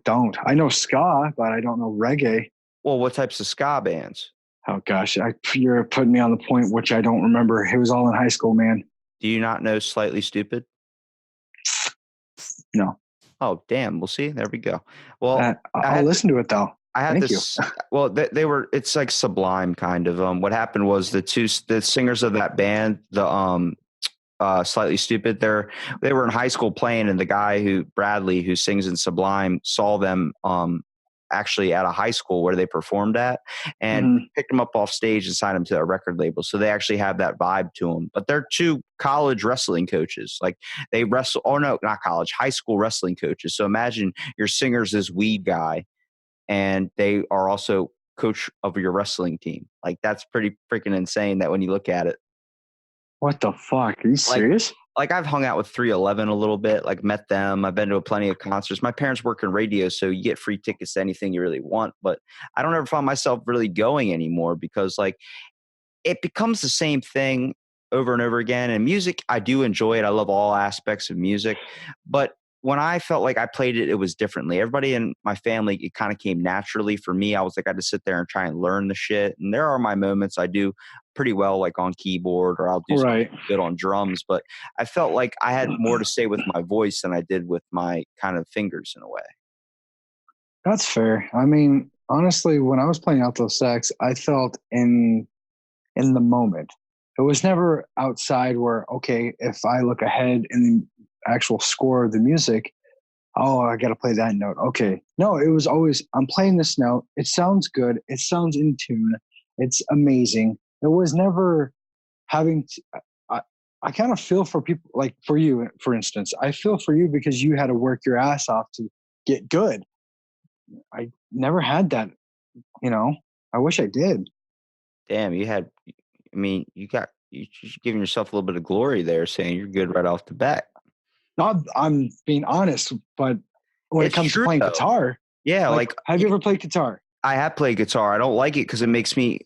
don't. I know ska, but I don't know reggae. Well, what types of ska bands? Oh gosh, you're putting me on the point which I don't remember. It was all in high school, man. Do you not know Slightly Stupid? No. Oh, damn. We'll see. There we go. Well, I'll listen to it though. I had this. Well, they were. It's like Sublime, kind of. What happened was the singers of that band, the Slightly Stupid. They were in high school playing, and the guy Bradley, who sings in Sublime, saw them actually at a high school where they performed at, and picked them up off stage and signed them to a record label. So they actually have that vibe to them. But they're two college wrestling coaches. Like they wrestle. Oh no, not college, high school wrestling coaches. So imagine your singer's this weed guy, and they are also coach of your wrestling team. Like that's pretty freaking insane that when you look at it. What the fuck? Are you serious? Like I've hung out with 311 a little bit, like met them. I've been to plenty of concerts. My parents work in radio, so you get free tickets to anything you really want. But I don't ever find myself really going anymore because like it becomes the same thing over and over again. And music, I do enjoy it. I love all aspects of music. But when I felt like I played it, it was differently. Everybody in my family, it kind of came naturally. For me, I was like, I had to sit there and try and learn the shit. And there are my moments I do pretty well, like on keyboard, or I'll do something good on drums. But I felt like I had more to say with my voice than I did with my kind of fingers in a way. That's fair. I mean, honestly, when I was playing alto sax, I felt in the moment. It was never outside where, okay, if I look ahead in the actual score of the music, Oh, I got to play that note. Okay. No, it was always, I'm playing this note. It sounds good. It sounds in tune. It's amazing. It was never having to, I kind of feel for people like for you, for instance, I feel for you because you had to work your ass off to get good. I never had that, you know, I wish I did. Damn, you just giving yourself a little bit of glory there, saying you're good right off the bat. Not, I'm being honest, but when it It's comes to true playing though. guitar, Yeah, like, have you ever played guitar? I have played guitar. I don't like it because it makes me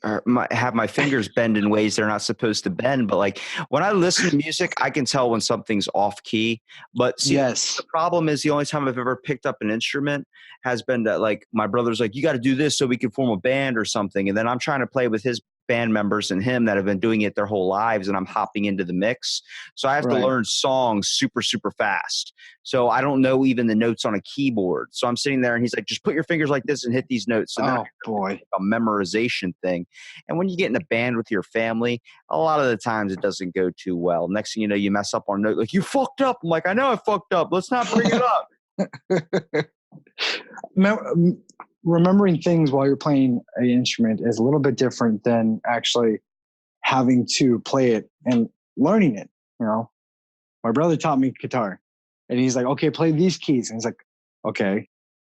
have my fingers bend in ways they're not supposed to bend. But like when I listen to music, I can tell when something's off key. But see, the Yes. problem is the only time I've ever picked up an instrument has been that like my brother's like, you got to do this so we can form a band or something. And then I'm trying to play with his band members and him that have been doing it their whole lives, and I'm hopping into the mix. So I have to Right. learn songs super, super fast. So I don't know even the notes on a keyboard. So I'm sitting there and he's like, just put your fingers like this and hit these notes. So then Oh boy. a memorization thing. And when you get in a band with your family, a lot of the times it doesn't go too well. Next thing you know, you mess up on note, like you fucked up. I'm like, I know I fucked up. Let's not bring it up. Remembering things while you're playing an instrument is a little bit different than actually having to play it and learning it. You know, my brother taught me guitar, and he's like, "Okay, play these keys." And he's like, "Okay,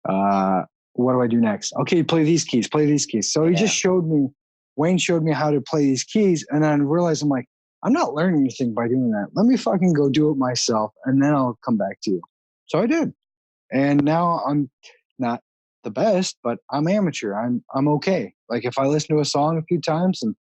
what do I do next?" "Okay, play these keys. Play these keys." So he just showed me. Wayne showed me how to play these keys, and then I realized I'm like, I'm not learning anything by doing that. Let me fucking go do it myself, and then I'll come back to you. So I did. And now I'm not the best, but I'm amateur. I'm okay. Like if I listen to a song a few times and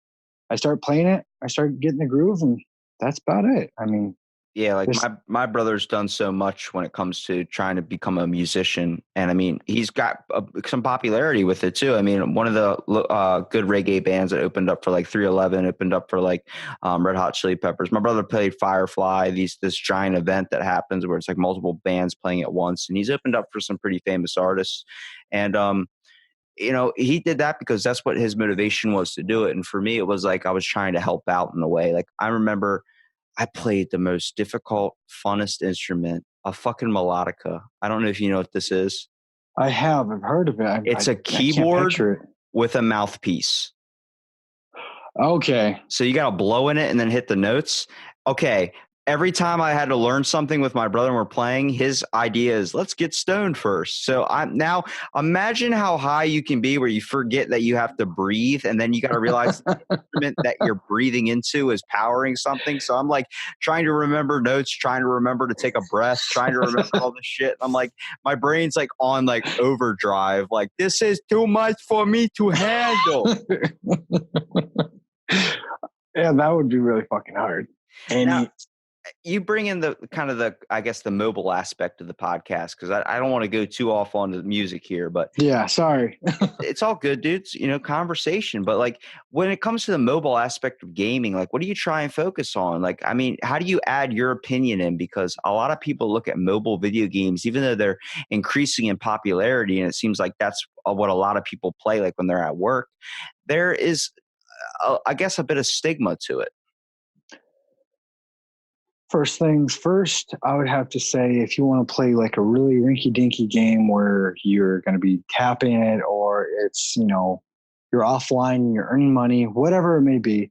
I start playing it, I start getting the groove, and that's about it. I mean, Yeah, like it's, my brother's done so much when it comes to trying to become a musician, and I mean he's got some popularity with it too. I mean, one of the good reggae bands that opened up for like 311, opened up for like Red Hot Chili Peppers. My brother played Firefly, this giant event that happens where it's like multiple bands playing at once, and he's opened up for some pretty famous artists. And he did that because that's what his motivation was to do it. And for me, it was like I was trying to help out in a way. Like I remember I played the most difficult, funnest instrument, a fucking melodica. I don't know if you know what this is. I've heard of it. It's a I can't keyboard picture it. with a mouthpiece. Okay. So you got to blow in it and then hit the notes. Okay. Every time I had to learn something with my brother and we're playing, his idea is let's get stoned first. So I'm now imagine how high you can be where you forget that you have to breathe, and then you got to realize the instrument that you're breathing into is powering something. So I'm like trying to remember notes, trying to remember to take a breath, trying to remember all this shit. I'm like, my brain's like on like overdrive. Like this is too much for me to handle. Yeah, that would be really fucking hard. Now, you bring in the kind of I guess the mobile aspect of the podcast, because I don't want to go too off on the music here, but yeah, sorry. it's all good, dudes. Conversation. But like when it comes to the mobile aspect of gaming, like what do you try and focus on? Like, I mean, how do you add your opinion in? Because a lot of people look at mobile video games, even though they're increasing in popularity, and it seems like that's what a lot of people play, like when they're at work. There is, I guess, a bit of stigma to it. First things first, I would have to say if you want to play like a really rinky dinky game where you're going to be tapping it, or it's, you're offline and you're earning money, whatever it may be,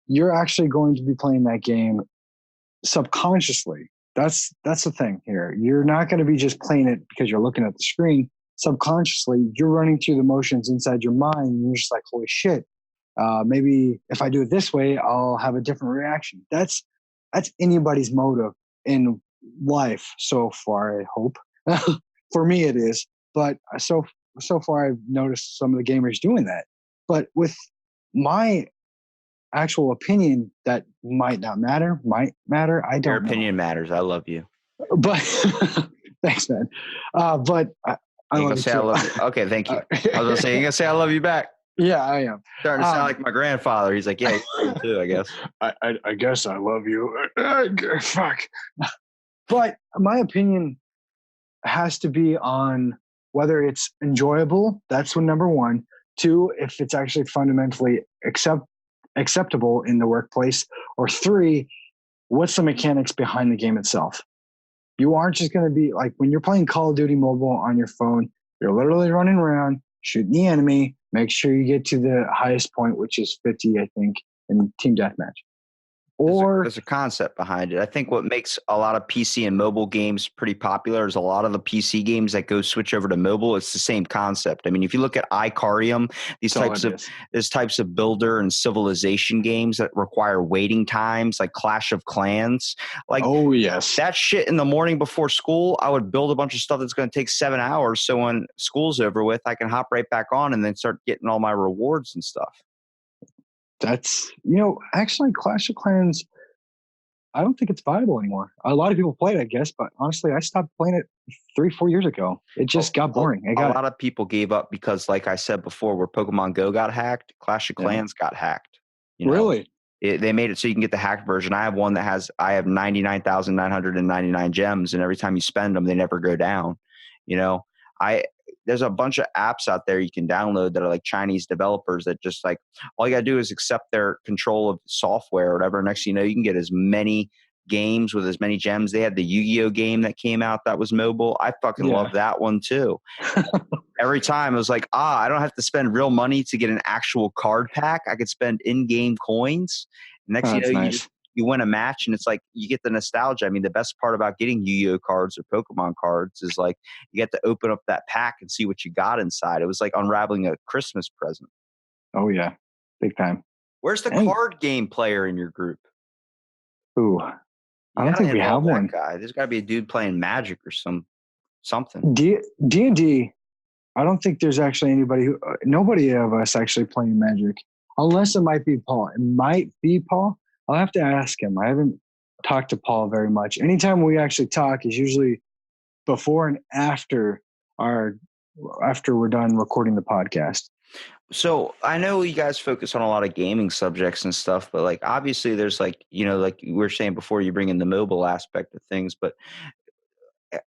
you're actually going to be playing that game subconsciously. That's the thing here. You're not going to be just playing it because you're looking at the screen. Subconsciously, you're running through the motions inside your mind, and you're just like, holy shit. Maybe if I do it this way, I'll have a different reaction. That's anybody's motive in life so far, I hope. For me, it is. But so far, I've noticed some of the gamers doing that. But with my actual opinion, that might not matter, might matter. I don't Your opinion matters. I love you. But thanks, man. But I love you too. I love you. Okay, thank you. I was gonna say, you're gonna say I love you back. Yeah, I am. Starting to sound like my grandfather. He's like, yeah, you too, I guess. I guess I love you. Fuck. But my opinion has to be on whether it's enjoyable. That's one, number one. Two, if it's actually fundamentally acceptable in the workplace. Or three, what's the mechanics behind the game itself? You aren't just going to be like when you're playing Call of Duty Mobile on your phone, you're literally running around, shooting the enemy, make sure you get to the highest point, which is 50, I think, in Team Deathmatch. There's a concept behind it. I think what makes a lot of PC and mobile games pretty popular is a lot of the PC games that go switch over to mobile. It's the same concept. I mean, if you look at Icarium, these types of builder and civilization games that require waiting times, like Clash of Clans, like oh yes, that shit in the morning before school, I would build a bunch of stuff that's going to take 7 hours. So when school's over with, I can hop right back on and then start getting all my rewards and stuff. That's, actually Clash of Clans, I don't think it's viable anymore. A lot of people play it, I guess, but honestly, I stopped playing it 3-4 years ago. It just got boring. A lot of people gave up because, like I said before, where Pokemon Go got hacked, Clash of Clans got hacked. Really? They made it so you can get the hacked version. I have one that I have 99,999 gems, and every time you spend them, they never go down. There's a bunch of apps out there you can download that are like Chinese developers that just like all you got to do is accept their control of software or whatever. Next thing you know, you can get as many games with as many gems. They had the Yu-Gi-Oh game that came out that was mobile. I fucking love that one too. Every time it was like, I don't have to spend real money to get an actual card pack. I could spend in-game coins. Next thing you know, you win a match and it's like you get the nostalgia. I mean, the best part about getting Yu-Gi-Oh cards or Pokemon cards is like you get to open up that pack and see what you got inside. It was like unraveling a Christmas present. Oh yeah, big time. Where's the card game player in your group? Ooh, I don't think we have one. Guy. There's got to be a dude playing Magic or something. D&D, I don't think there's actually nobody of us actually playing Magic, unless it might be Paul. It might be Paul. I'll have to ask him. I haven't talked to Paul very much. Anytime we actually talk is usually before and after we're done recording the podcast. So I know you guys focus on a lot of gaming subjects and stuff, but like obviously there's like like we were saying before, you bring in the mobile aspect of things, but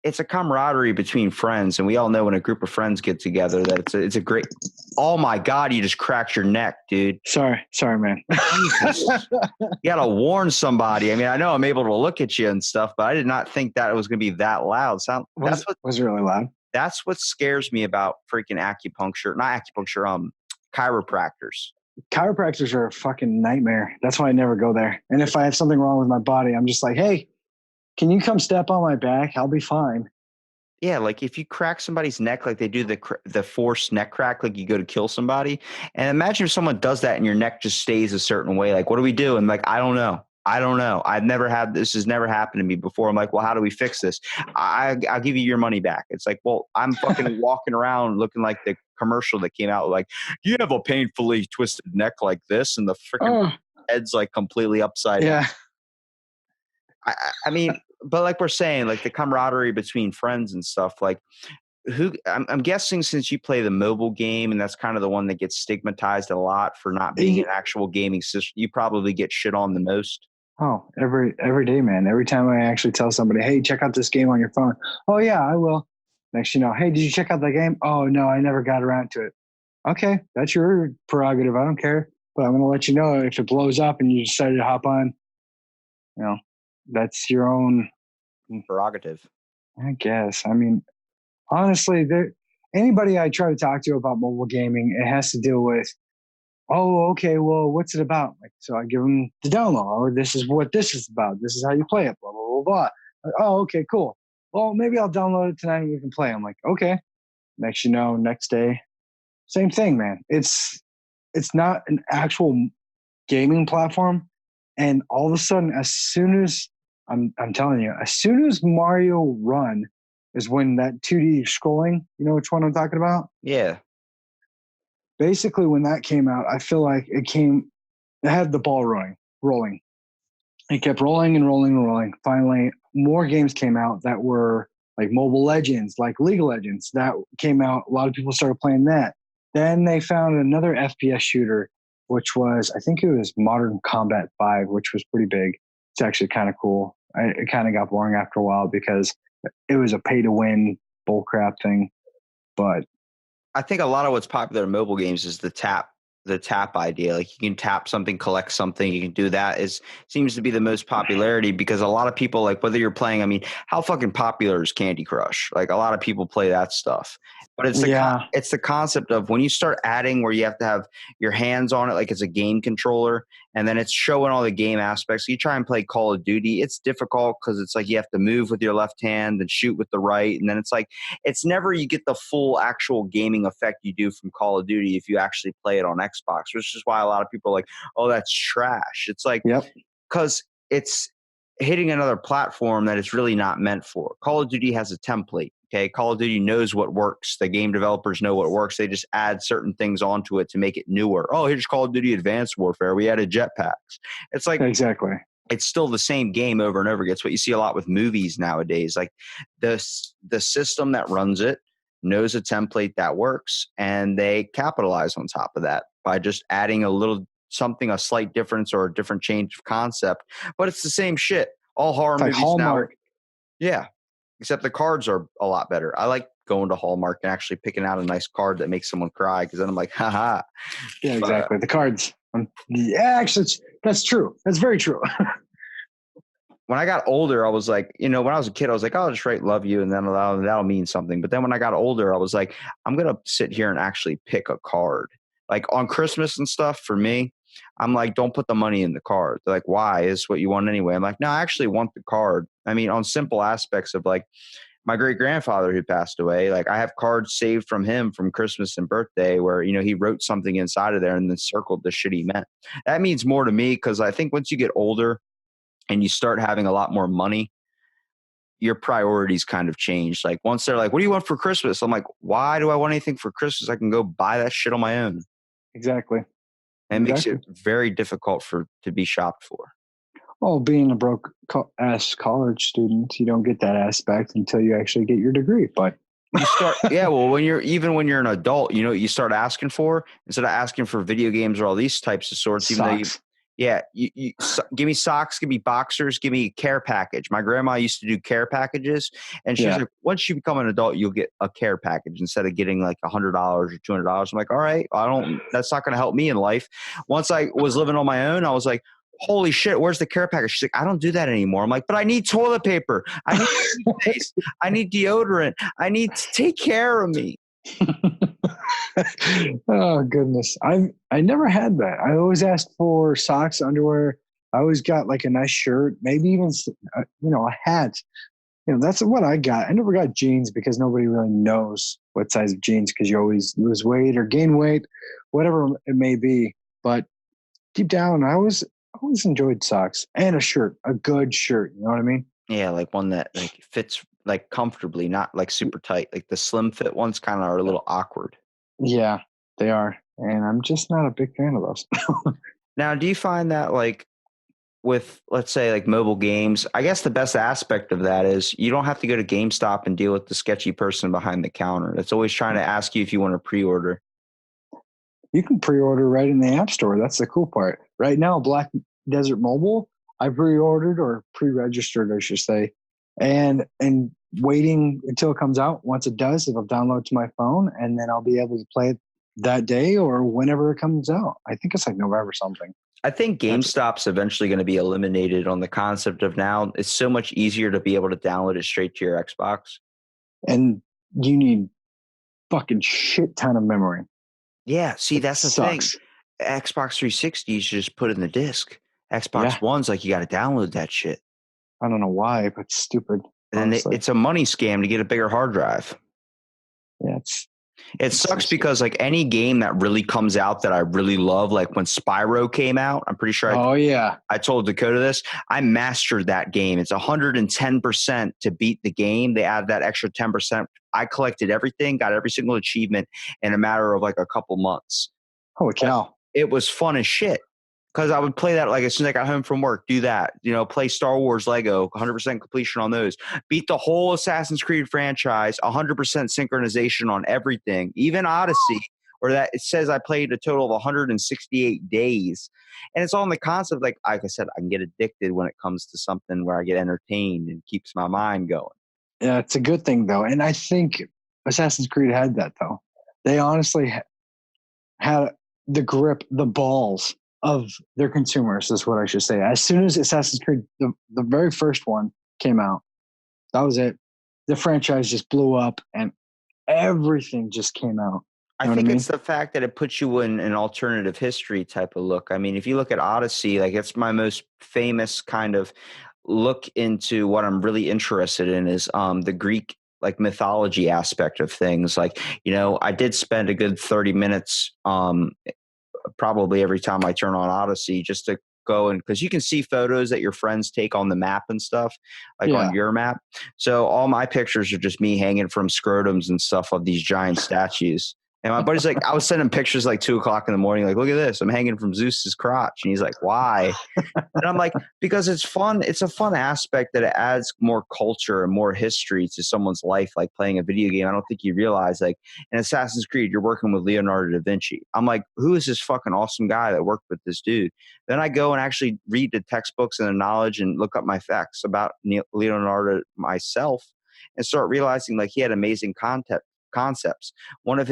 it's a camaraderie between friends, and we all know when a group of friends get together that it's a great. Oh my God! You just cracked your neck, dude. Sorry, man. Jesus. You gotta warn somebody. I mean, I know I'm able to look at you and stuff, but I did not think that it was gonna be that loud. Was it really loud? That's what scares me about freaking chiropractors. Chiropractors are a fucking nightmare. That's why I never go there. And if I have something wrong with my body, I'm just like, hey, can you come step on my back? I'll be fine. Yeah, like if you crack somebody's neck, like they do the forced neck crack, like you go to kill somebody, and imagine if someone does that and your neck just stays a certain way. Like, what do we do? And like, I don't know. This has never happened to me before. I'm like, well, how do we fix this? I'll give you your money back. It's like, well, I'm fucking walking around looking like the commercial that came out. Like, you have a painfully twisted neck like this, and the freaking head's like completely upside down. I mean, but like we're saying, like the camaraderie between friends and stuff, like I'm guessing since you play the mobile game and that's kind of the one that gets stigmatized a lot for not being an actual gaming system, you probably get shit on the most. Oh, every day, man. Every time I actually tell somebody, hey, check out this game on your phone. Oh yeah, I will. Next, hey, did you check out that game? Oh no, I never got around to it. Okay, that's your prerogative. I don't care, but I'm going to let you know if it blows up and you decided to hop on. That's your own prerogative, I guess. I mean, honestly, anybody I try to talk to about mobile gaming, it has to deal with, oh, okay, well, what's it about? Like, so I give them the download, or this is what this is about. This is how you play it, blah, blah, blah, blah. Like, oh, okay, cool. Well, maybe I'll download it tonight and we can play. I'm like, okay. Next day, same thing, man. It's not an actual gaming platform. And all of a sudden, as soon as I'm telling you, as soon as Mario Run is when that 2D scrolling, you know which one I'm talking about? Yeah. Basically, when that came out, I feel like it had the ball rolling. It kept rolling and rolling and rolling. Finally, more games came out that were like Mobile Legends, like League of Legends. That came out. A lot of people started playing that. Then they found another FPS shooter, which was, I think it was Modern Combat 5, which was pretty big. It's actually kind of cool. It kind of got boring after a while because it was a pay-to-win bullcrap thing. But I think a lot of what's popular in mobile games is the tap the tap idea. Like you can tap something, collect something, you can do that seems to be the most popularity because a lot of people, like whether you're playing, I mean, how fucking popular is Candy Crush? Like a lot of people play that stuff. But it's it's the concept of when you start adding where you have to have your hands on it like it's a game controller, and then it's showing all the game aspects. You try and play Call of Duty, it's difficult because it's like you have to move with your left hand and shoot with the right, and then it's like it's never you get the full actual gaming effect you do from Call of Duty if you actually play it on Xbox, which is why a lot of people are like, oh, that's trash. It's like because it's hitting another platform that it's really not meant for. Call of Duty has a template. Okay, Call of Duty knows what works. The game developers know what works. They just add certain things onto it to make it newer. Oh, here's Call of Duty Advanced Warfare. We added jetpacks. It's like exactly. It's still the same game over and over again. It's what you see a lot with movies nowadays. Like the system that runs it knows a template that works, and they capitalize on top of that by just adding a little something, a slight difference or a different change of concept. But it's the same shit. All horror movies Hallmark. now. Yeah. Except the cards are a lot better. I like going to Hallmark and actually picking out a nice card that makes someone cry because then I'm like, haha. Yeah, exactly. The cards. Yeah, actually, that's true. That's very true. When I got older, I was like, when I was a kid, I was like, oh, I'll just write love you and then that'll mean something. But then when I got older, I was like, I'm going to sit here and actually pick a card. Like on Christmas and stuff for me, I'm like, don't put the money in the card. They're like, why? Is what you want anyway. I'm like, no, I actually want the card. I mean, on simple aspects of like my great grandfather who passed away, like I have cards saved from him from Christmas and birthday where, he wrote something inside of there and then circled the shit he meant. That means more to me because I think once you get older and you start having a lot more money, your priorities kind of change. Like once they're like, what do you want for Christmas? I'm like, why do I want anything for Christmas? I can go buy that shit on my own. Exactly. And it makes it very difficult to be shopped for. Well, being a broke ass college student, you don't get that aspect until you actually get your degree. But you start, well, when you're an adult, you start asking for, instead of asking for video games or all these types of sorts, socks. You give me socks, give me boxers, give me a care package. My grandma used to do care packages, and she's like, once you become an adult, you'll get a care package instead of getting like $100 or $200. I'm like, all right, that's not going to help me in life. Once I was living on my own, I was like, holy shit, where's the care package? She's like, I don't do that anymore. I'm like, but I need toilet paper. I need toothpaste. I need deodorant. I need to take care of me. Oh goodness, I never had that. I always asked for socks, underwear. I always got like a nice shirt, maybe even a hat. That's what I got. I never got jeans because nobody really knows what size of jeans because you always lose weight or gain weight, whatever it may be. But deep down, I always enjoyed socks and a shirt, a good shirt. You know what I mean? Yeah, like one that like fits like comfortably, not like super tight. Like the slim fit ones kind of are a little awkward. Yeah, they are. And I'm just not a big fan of those. Now, do you find that like with, let's say, like mobile games, I guess the best aspect of that is you don't have to go to GameStop and deal with the sketchy person behind the counter that's always trying to ask you if you want to pre-order. You can pre-order right in the App Store. That's the cool part. Right now, Black Desert Mobile, I pre-ordered or pre-registered, I should say, and waiting until it comes out. Once it does, it'll download to my phone, and then I'll be able to play it that day or whenever it comes out. I think it's like November something. I think GameStop's eventually going to be eliminated on the concept of now it's so much easier to be able to download it straight to your Xbox. And you need fucking shit ton of memory. Yeah, see, that's the thing. Xbox 360, you should just put it in the disc. Xbox One's like, you got to download that shit. I don't know why, but it's stupid. And it's a money scam to get a bigger hard drive. Yeah, it sucks because like any game that really comes out that I really love, like when Spyro came out, I'm pretty sure I told Dakota this. I mastered that game. It's 110% to beat the game. They add that extra 10%. I collected everything, got every single achievement in a matter of like a couple months. Holy cow. It was fun as shit. Because I would play that like as soon as I got home from work, do that, play Star Wars Lego, 100% completion on those, beat the whole Assassin's Creed franchise, 100% synchronization on everything, even Odyssey, where that it says I played a total of 168 days. And it's all in the concept, like I said, I can get addicted when it comes to something where I get entertained and keeps my mind going. Yeah, it's a good thing though. And I think Assassin's Creed had that though. They honestly had the grip, the balls of their consumers is what I should say. As soon as Assassin's Creed, the very first one came out, that was it. The franchise just blew up and everything just came out. I think it's the fact that it puts you in an alternative history type of look. I mean, if you look at Odyssey, like it's my most famous kind of look into what I'm really interested in is the Greek like mythology aspect of things. Like, I did spend a good 30 minutes probably every time I turn on Odyssey just to go and because you can see photos that your friends take on the map and stuff, like on your map. So all my pictures are just me hanging from scrotums and stuff of these giant statues. And my buddy's like, I was sending pictures like 2:00 in the morning, like, look at this, I'm hanging from Zeus's crotch. And he's like, why? And I'm like, because it's fun. It's a fun aspect that it adds more culture and more history to someone's life, like playing a video game. I don't think you realize, like in Assassin's Creed, you're working with Leonardo da Vinci. I'm like, who is this fucking awesome guy that worked with this dude? Then I go and actually read the textbooks and the knowledge and look up my facts about Leonardo myself and start realizing like he had amazing concepts. One of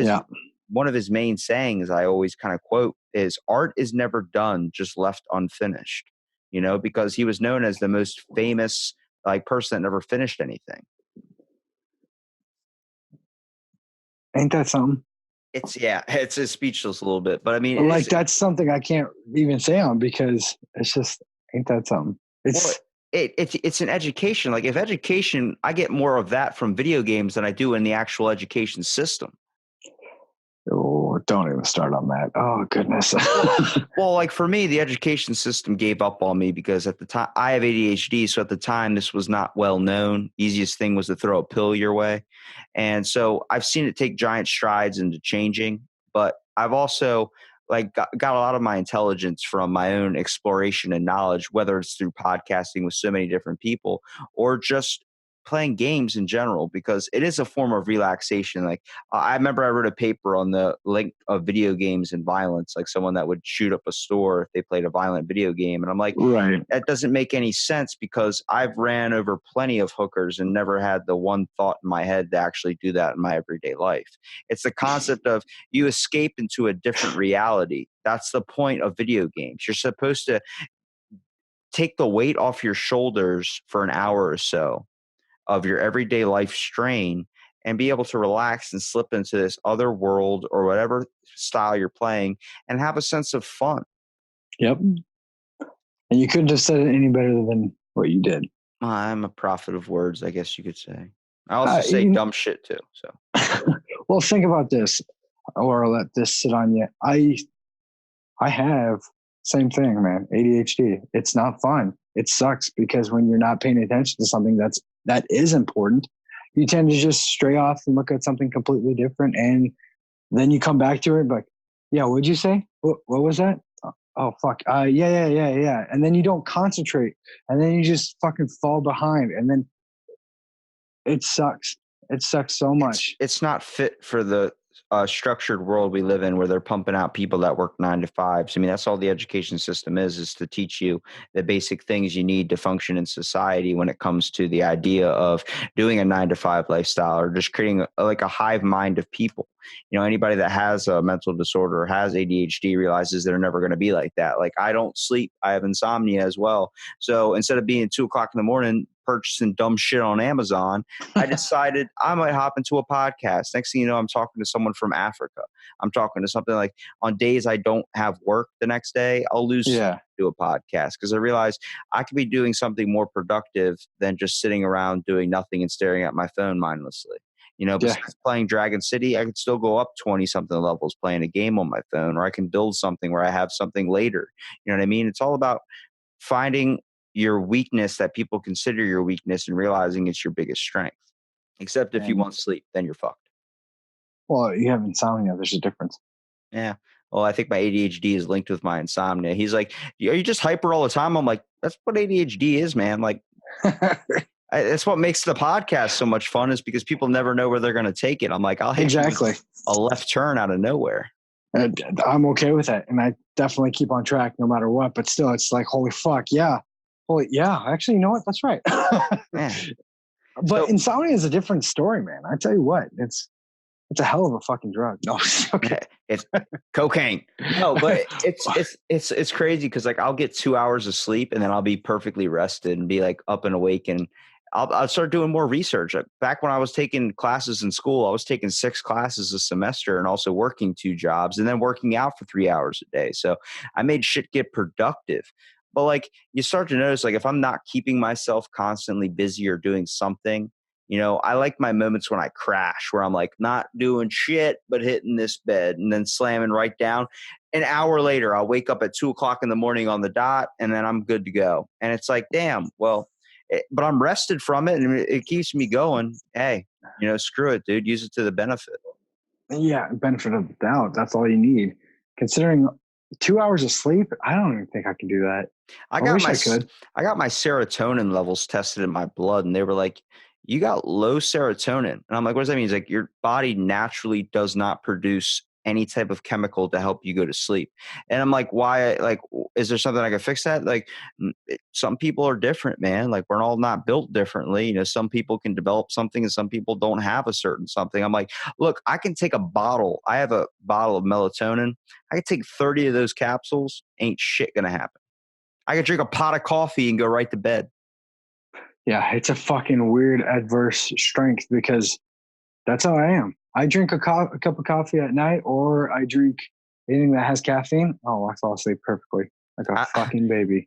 his main sayings I always kind of quote is art is never done, just left unfinished, because he was known as the most famous like person that never finished anything. Ain't that something? It's speechless a little bit, but I mean, like that's something I can't even say on because it's just, ain't that something? It's an education. Like if education, I get more of that from video games than I do in the actual education system. Oh, don't even start on that. Oh, goodness. Well, like for me, the education system gave up on me because at the time I have ADHD. So at the time, this was not well known. Easiest thing was to throw a pill your way. And so I've seen it take giant strides into changing, but I've also like got a lot of my intelligence from my own exploration and knowledge, whether it's through podcasting with so many different people or just playing games in general, because it is a form of relaxation. Like I remember I wrote a paper on the link of video games and violence, like someone that would shoot up a store if they played a violent video game. And I'm like, right, that doesn't make any sense because I've ran over plenty of hookers and never had the one thought in my head to actually do that in my everyday life. It's the concept of you escape into a different reality. That's the point of video games. You're supposed to take the weight off your shoulders for an hour or so of your everyday life strain and be able to relax and slip into this other world or whatever style you're playing and have a sense of fun. Yep. And you couldn't have said it any better than what you did. I'm a prophet of words, I guess you could say. I also say dumb shit too. So, well, think about this, or let this sit on you. I have same thing, man. ADHD. It's not fun. It sucks because when you're not paying attention to something that is important, you tend to just stray off and look at something completely different, and then you come back to it. But yeah, what'd you say? What was that? Oh fuck. Yeah. And then you don't concentrate, and then you just fucking fall behind, and then it sucks. It sucks so much. It's not fit for the structured world we live in, where they're pumping out people that work 9 to 5. So, I mean, that's all the education system is to teach you the basic things you need to function in society when it comes to the idea of doing a 9 to 5 lifestyle or just creating like a hive mind of people. Anybody that has a mental disorder or has ADHD realizes they're never going to be like that. Like I don't sleep. I have insomnia as well. So instead of being 2:00 in the morning purchasing dumb shit on Amazon, I decided I might hop into a podcast. Next thing you know, I'm talking to someone from Africa. I'm talking to something like on days I don't have work the next day, I'll lose to a podcast because I realized I could be doing something more productive than just sitting around doing nothing and staring at my phone mindlessly. Besides playing Dragon City, I could still go up 20 something levels playing a game on my phone, or I can build something where I have something later. You know what I mean? It's all about finding your weakness that people consider your weakness and realizing it's your biggest strength. Except if you want sleep, then you're fucked. Well, you have insomnia. There's a difference. Yeah. Well, I think my ADHD is linked with my insomnia. He's like, are you just hyper all the time? I'm like, that's what ADHD is, man. Like, that's what makes the podcast so much fun is because people never know where they're going to take it. I'm like, I'll hit a left turn out of nowhere. I'm okay with that. And I definitely keep on track no matter what, but still it's like, holy fuck. Yeah. Actually, you know what? That's right. But insomnia is a different story, man. I tell you what, It's a hell of a fucking drug. No, okay. It's cocaine. No, but it's crazy because like I'll get 2 hours of sleep and then I'll be perfectly rested and be like up and awake, and I'll start doing more research. Back when I was taking classes in school, I was taking 6 classes a semester and also working 2 jobs and then working out for 3 hours a day. So I made shit get productive. But like you start to notice, like if I'm not keeping myself constantly busy or doing something, I like my moments when I crash, where I'm like not doing shit, but hitting this bed and then slamming right down. An hour later, I'll wake up at 2:00 in the morning on the dot, and then I'm good to go. And it's like, damn, well, but I'm rested from it, and it keeps me going. Hey, screw it, dude. Use it to the benefit. Yeah, benefit of the doubt. That's all you need. Considering 2 hours of sleep, I don't even think I can do that. I wish I could. I got my serotonin levels tested in my blood, and they were like, you got low serotonin. And I'm like, what does that mean? It's like your body naturally does not produce any type of chemical to help you go to sleep. And I'm like, why? Like, is there something I can fix that? Like, some people are different, man. Like, we're all not built differently. Some people can develop something and some people don't have a certain something. I'm like, look, I can take a bottle. I have a bottle of melatonin. I can take 30 of those capsules. Ain't shit going to happen. I could drink a pot of coffee and go right to bed. Yeah, it's a fucking weird adverse strength because that's how I am. I drink a cup of coffee at night, or I drink anything that has caffeine. Oh, I fall asleep perfectly like a fucking baby.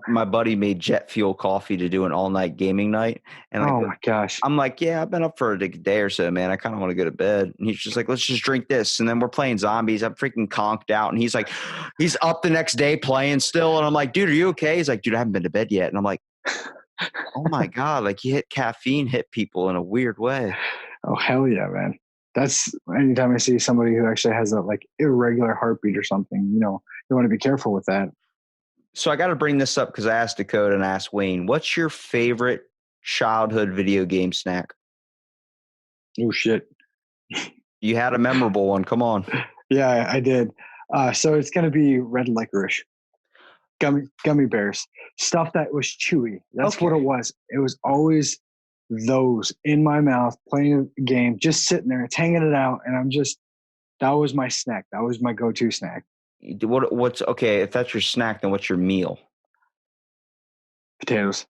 My buddy made jet fuel coffee to do an all-night gaming night. And oh my gosh. I'm like, yeah, I've been up for a day or so, man. I kind of want to go to bed. And he's just like, let's just drink this. And then we're playing zombies. I'm freaking conked out. And he's like, he's up the next day playing still. And I'm like, dude, are you okay? He's like, dude, I haven't been to bed yet. And I'm like, oh my God, like caffeine hit people in a weird way. Oh, hell yeah, man. That's anytime I see somebody who actually has a like irregular heartbeat or something, you want to be careful with that. So I got to bring this up because I asked Dakota and I asked Wayne, what's your favorite childhood video game snack? Oh, shit. You had a memorable one. Come on. Yeah, I did. So it's going to be red licorice. Gummy bears, stuff that was chewy. That's what it was. It was always those in my mouth, playing a game, just sitting there, it's hanging it out. And that was my snack. That was my go-to snack. What's okay? If that's your snack, then what's your meal? Potatoes.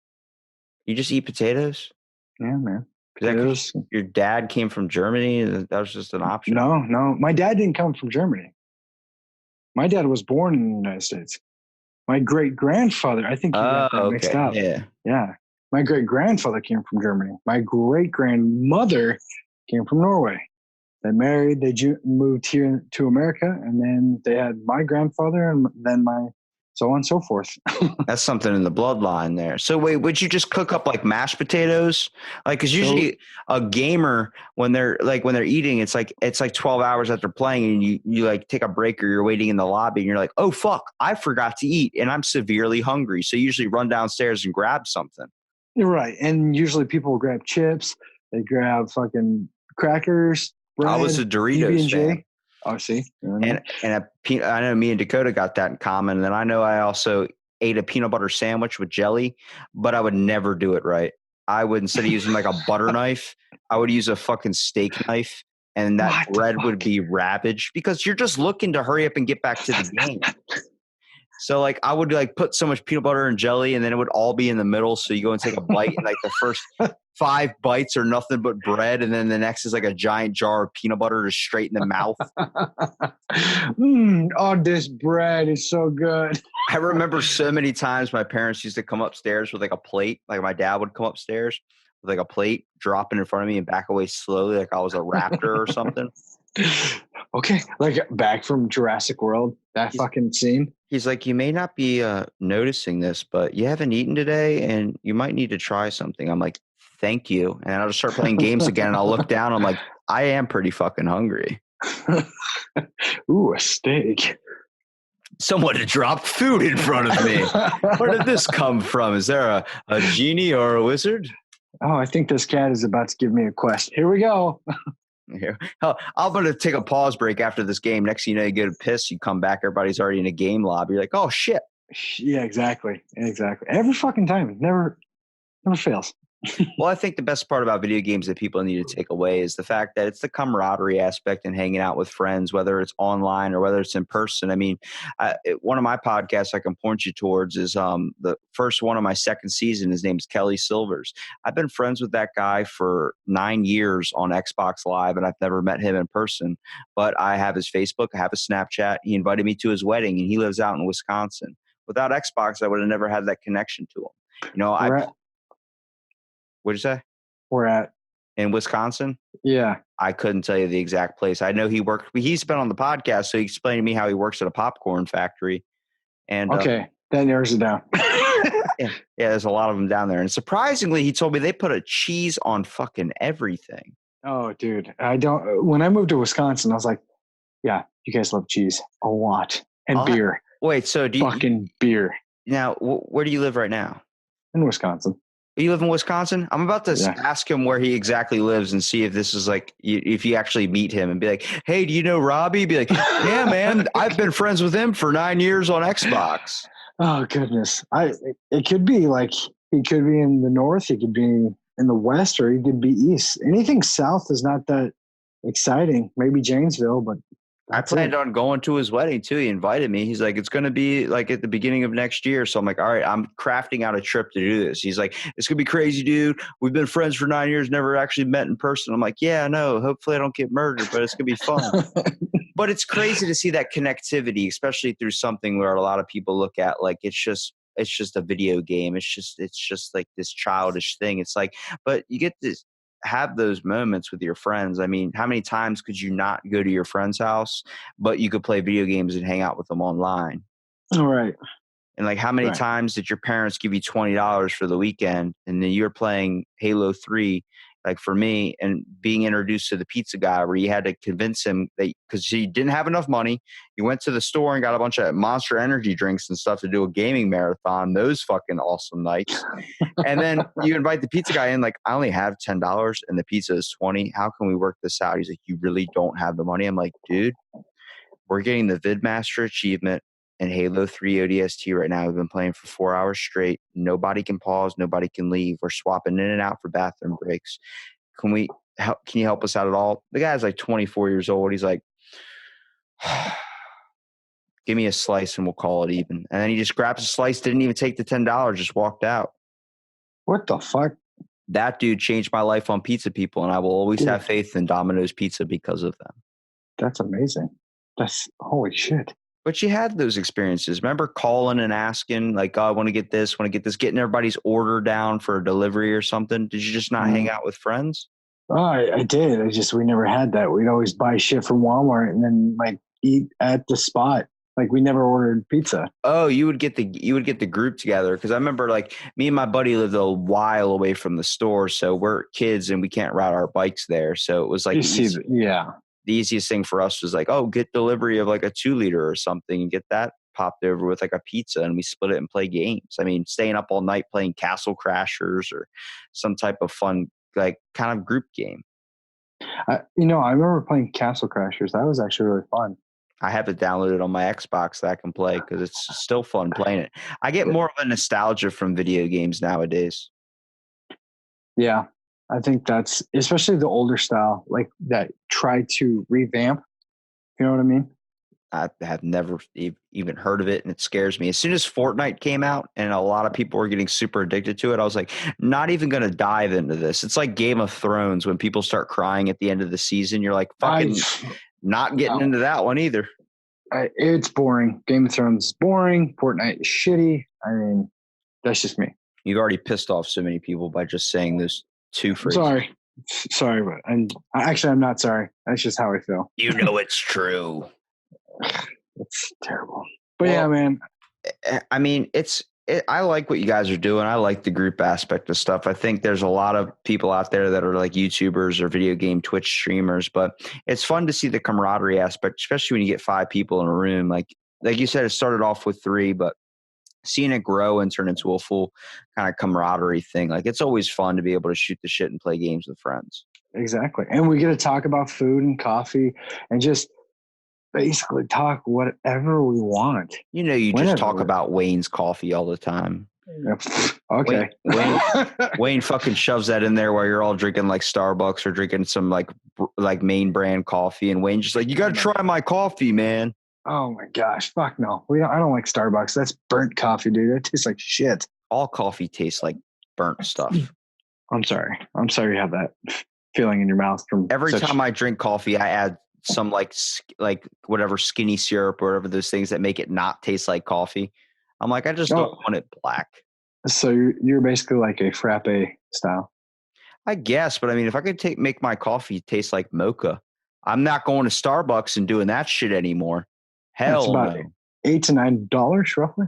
You just eat potatoes? Yeah, man. Potatoes. Your dad came from Germany. That was just an option. No. My dad didn't come from Germany. My dad was born in the United States. My great-grandfather, I think you got that mixed up. Yeah. My great-grandfather came from Germany. My great-grandmother came from Norway. They married, they moved here to America, and then they had my grandfather and then my so on and so forth. That's something in the bloodline there. So wait, would you just cook up like mashed potatoes? Like, because usually a gamer, when they're eating, it's like 12 hours after playing, and you like take a break or you're waiting in the lobby and you're like, oh fuck, I forgot to eat and I'm severely hungry. So you usually run downstairs and grab something. You're right. And usually people will grab chips, they grab fucking crackers, bread. I was a Doritos fan. Oh, see? And I know me and Dakota got that in common. And then I know I also ate a peanut butter sandwich with jelly, but I would never do it right. I would, instead of using like a butter knife, I would use a fucking steak knife, and that bread would be ravaged because you're just looking to hurry up and get back to the game. So like I would like put so much peanut butter and jelly, and then it would all be in the middle. So you go and take a bite, and like the first 5 bites are nothing but bread, and then the next is like a giant jar of peanut butter to straighten the mouth. Oh, this bread is so good. I remember so many times my parents used to come upstairs with like a plate. Like my dad would come upstairs with like a plate, drop it in front of me, and back away slowly, like I was a raptor or something. Okay, like back from Jurassic World, fucking scene. He's like, you may not be noticing this, but you haven't eaten today, and you might need to try something. I'm like, thank you. And I'll just start playing games again, and I'll look down. I'm like, I am pretty fucking hungry. Ooh, a steak. Someone had dropped food in front of me. Where did this come from? Is there a genie or a wizard? Oh, I think this cat is about to give me a quest. Here we go. Yeah. I'm going to take a pause break after this game. Next thing you know, you get a piss, you come back, everybody's already in a game lobby. You're like, oh, shit. Yeah, exactly. Every fucking time. It never fails. Well, I think the best part about video games that people need to take away is the fact that it's the camaraderie aspect and hanging out with friends, whether it's online or whether it's in person. I mean, one of my podcasts I can point you towards is the first one of my second season. His name's Kelly Silvers. I've been friends with that guy for 9 years on Xbox Live, and I've never met him in person. But I have his Facebook, I have his Snapchat. He invited me to his wedding, and he lives out in Wisconsin. Without Xbox, I would have never had that connection to him. You know, what'd you say? We're at In Wisconsin? Yeah. I couldn't tell you the exact place. I know he's been on the podcast, so he explained to me how he works at a popcorn factory. And okay, that narrows it down. yeah, there's a lot of them down there. And surprisingly, he told me they put a cheese on fucking everything. Oh, dude. When I moved to Wisconsin, I was like, yeah, you guys love cheese a lot. And beer. Wait, so beer. Now, where do you live right now? In Wisconsin. You live in Wisconsin? I'm about to ask him where he exactly lives and see if this is like, if you actually meet him and be like, hey, do you know Robbie? Be like, yeah, man, I've been friends with him for 9 years on Xbox. Oh, goodness. It could be like, he could be in the north, he could be in the west, or he could be east. Anything south is not that exciting. Maybe Janesville, but I planned on going to his wedding too. He invited me. He's like, it's going to be like at the beginning of next year. So I'm like, all right, I'm crafting out a trip to do this. He's like, it's going to be crazy, dude. We've been friends for 9 years, never actually met in person. I'm like, yeah, I know. Hopefully I don't get murdered, but it's going to be fun. But it's crazy to see that connectivity, especially through something where a lot of people look at like, it's just a video game. It's just like this childish thing. It's like, but you get to have those moments with your friends. I mean, how many times could you not go to your friend's house, but you could play video games and hang out with them online? All right. And like, how many times did your parents give you $20 for the weekend and then you're playing Halo 3? Like for me, and being introduced to the pizza guy where you had to convince him that because he didn't have enough money, you went to the store and got a bunch of Monster Energy drinks and stuff to do a gaming marathon. Those fucking awesome nights. And then you invite the pizza guy in, like, I only have $10 and the pizza is $20. How can we work this out? He's like, you really don't have the money? I'm like, dude, we're getting the VidMaster achievement and Halo 3 ODST right now. We've been playing for 4 hours straight. Nobody can pause. Nobody can leave. We're swapping in and out for bathroom breaks. Can you help us out at all? The guy's like 24 years old. He's like, give me a slice and we'll call it even. And then he just grabs a slice, didn't even take the $10, just walked out. What the fuck? That dude changed my life on pizza, people, and I will always have faith in Domino's Pizza because of them. That's amazing. That's holy shit. But you had those experiences. Remember calling and asking, like, oh, I want to get this, getting everybody's order down for a delivery or something? Did you just not hang out with friends? Oh, I did. We never had that. We'd always buy shit from Walmart and then like eat at the spot. Like we never ordered pizza. Oh, you would get the group together. Cause I remember like me and my buddy lived a while away from the store. So we're kids and we can't ride our bikes there. So it was like, the easiest thing for us was like, oh, get delivery of like a 2-liter or something and get that popped over with like a pizza and we split it and play games. I mean, staying up all night playing Castle Crashers or some type of fun, like kind of group game. I remember playing Castle Crashers. That was actually really fun. I have it downloaded on my Xbox that I can play because it's still fun playing it. I get more of a nostalgia from video games nowadays. Yeah. I think that's especially the older style, like that try to revamp. You know what I mean? I have never even heard of it, and it scares me. As soon as Fortnite came out and a lot of people were getting super addicted to it, I was like, not even going to dive into this. It's like Game of Thrones when people start crying at the end of the season. You're like, fucking not getting into that one either. It's boring. Game of Thrones is boring. Fortnite is shitty. I mean, that's just me. You've already pissed off so many people by just saying those two phrases. Sorry, but I'm not sorry. That's just how I feel. You know it's true. It's terrible. But yeah, man. I mean, I like what you guys are doing. I like the group aspect of stuff. I think there's a lot of people out there that are like YouTubers or video game Twitch streamers, but it's fun to see the camaraderie aspect, especially when you get 5 people in a room. Like you said, it started off with 3, but seeing it grow and turn into a full kind of camaraderie thing. Like it's always fun to be able to shoot the shit and play games with friends. Exactly. And we get to talk about food and coffee and just basically talk whatever we want. You just talk about Wayne's coffee all the time. Okay. Wayne fucking shoves that in there while you're all drinking like Starbucks or drinking some like main brand coffee, and Wayne just like, you got to try my coffee, man. Oh my gosh, fuck no. I don't like Starbucks. That's burnt coffee, dude. That tastes like shit. All coffee tastes like burnt stuff. I'm sorry you have that feeling in your mouth from every time I drink coffee. I add some like whatever skinny syrup or whatever those things that make it not taste like coffee. I'm like, I just don't want it black. So you're basically like a frappe style. I guess, but I mean, if I could make my coffee taste like mocha, I'm not going to Starbucks and doing that shit anymore. Hell about no. $8 to $9 roughly.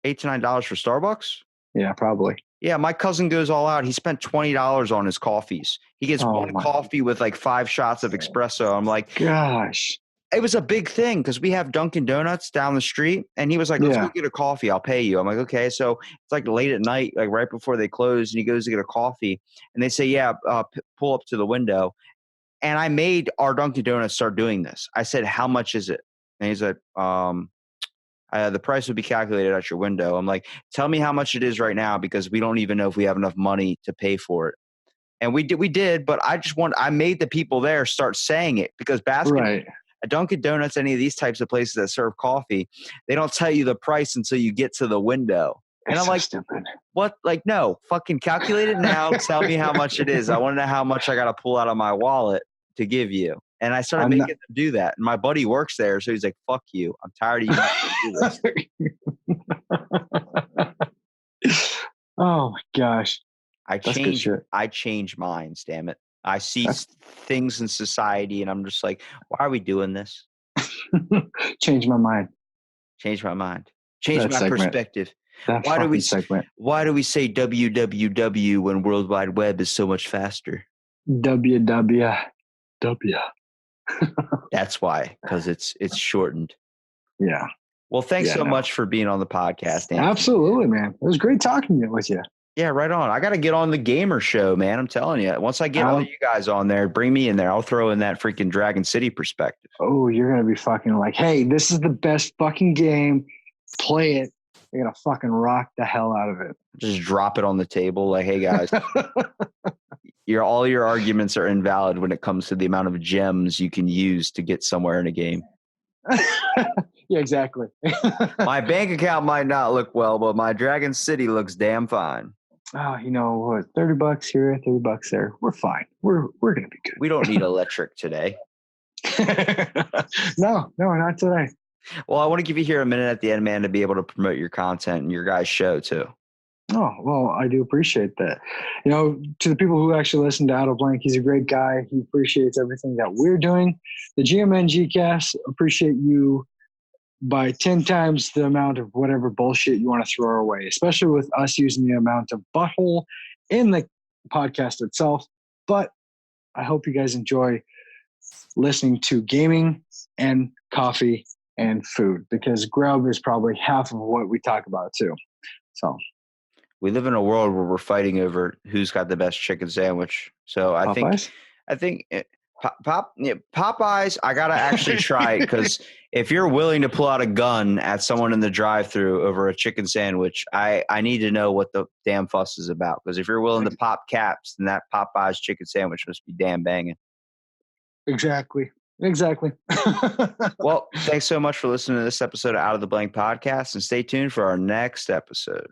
$8 to $9 for Starbucks? Yeah, probably. Yeah, my cousin goes all out. He spent $20 on his coffees. He gets one coffee with like 5 shots of espresso. I'm like, gosh. It was a big thing because we have Dunkin' Donuts down the street, and he was like, let's go get a coffee. I'll pay you. I'm like, okay. So it's like late at night, like right before they close, and he goes to get a coffee, and they say, yeah, pull up to the window. And I made our Dunkin' Donuts start doing this. I said, how much is it? And he's like, the price would be calculated at your window. I'm like, tell me how much it is right now, because we don't even know if we have enough money to pay for it. And we did, but I made the people there start saying it, because at Dunkin' Donuts, any of these types of places that serve coffee, they don't tell you the price until you get to the window. And I'm like, stupid. What? Like, no, fucking calculate it now. Tell me how much it is. I want to know how much I got to pull out of my wallet to give you. And I started making them do that. And my buddy works there, so he's like, fuck you. I'm tired of you do this. Oh, my gosh. I change minds, damn it. I see things in society, and I'm just like, why are we doing this? Change my mind. Change my mind. Change my perspective. Why do we say www when World Wide Web is so much faster? www. That's why, because it's shortened. Yeah. Well, thanks so much for being on the podcast, Anthony. Absolutely, man. It was great talking with you. Yeah, right on. I got to get on the gamer show, man. I'm telling you. Once I get all you guys on there, bring me in there. I'll throw in that freaking Dragon City perspective. Oh, you're going to be fucking like, hey, this is the best fucking game. Play it. You're going to fucking rock the hell out of it. Just drop it on the table. Like, hey, guys, all your arguments are invalid when it comes to the amount of gems you can use to get somewhere in a game. Yeah, exactly. My bank account might not look well, but my Dragon City looks damn fine. Oh, you know what? $30 here, $30 there. We're fine. We're gonna be good. We don't need electric today. No, not today. Well, I want to give you here a minute at the end, man, to be able to promote your content and your guys' show too. Oh, well, I do appreciate that. You know, to the people who actually listen to Out of Blank, he's a great guy. He appreciates everything that we're doing. The G.M.N.G cast appreciate you by 10 times the amount of whatever bullshit you want to throw our way, especially with us using the amount of butthole in the podcast itself. But I hope you guys enjoy listening to gaming and coffee and food, because grub is probably half of what we talk about too. So we live in a world where we're fighting over who's got the best chicken sandwich. So I think Popeyes, I got to actually try it, because if you're willing to pull out a gun at someone in the drive-thru over a chicken sandwich, I need to know what the damn fuss is about. Because if you're willing to pop caps, then that Popeyes chicken sandwich must be damn banging. Exactly. Well, thanks so much for listening to this episode of Out of the Blank podcast, and stay tuned for our next episode.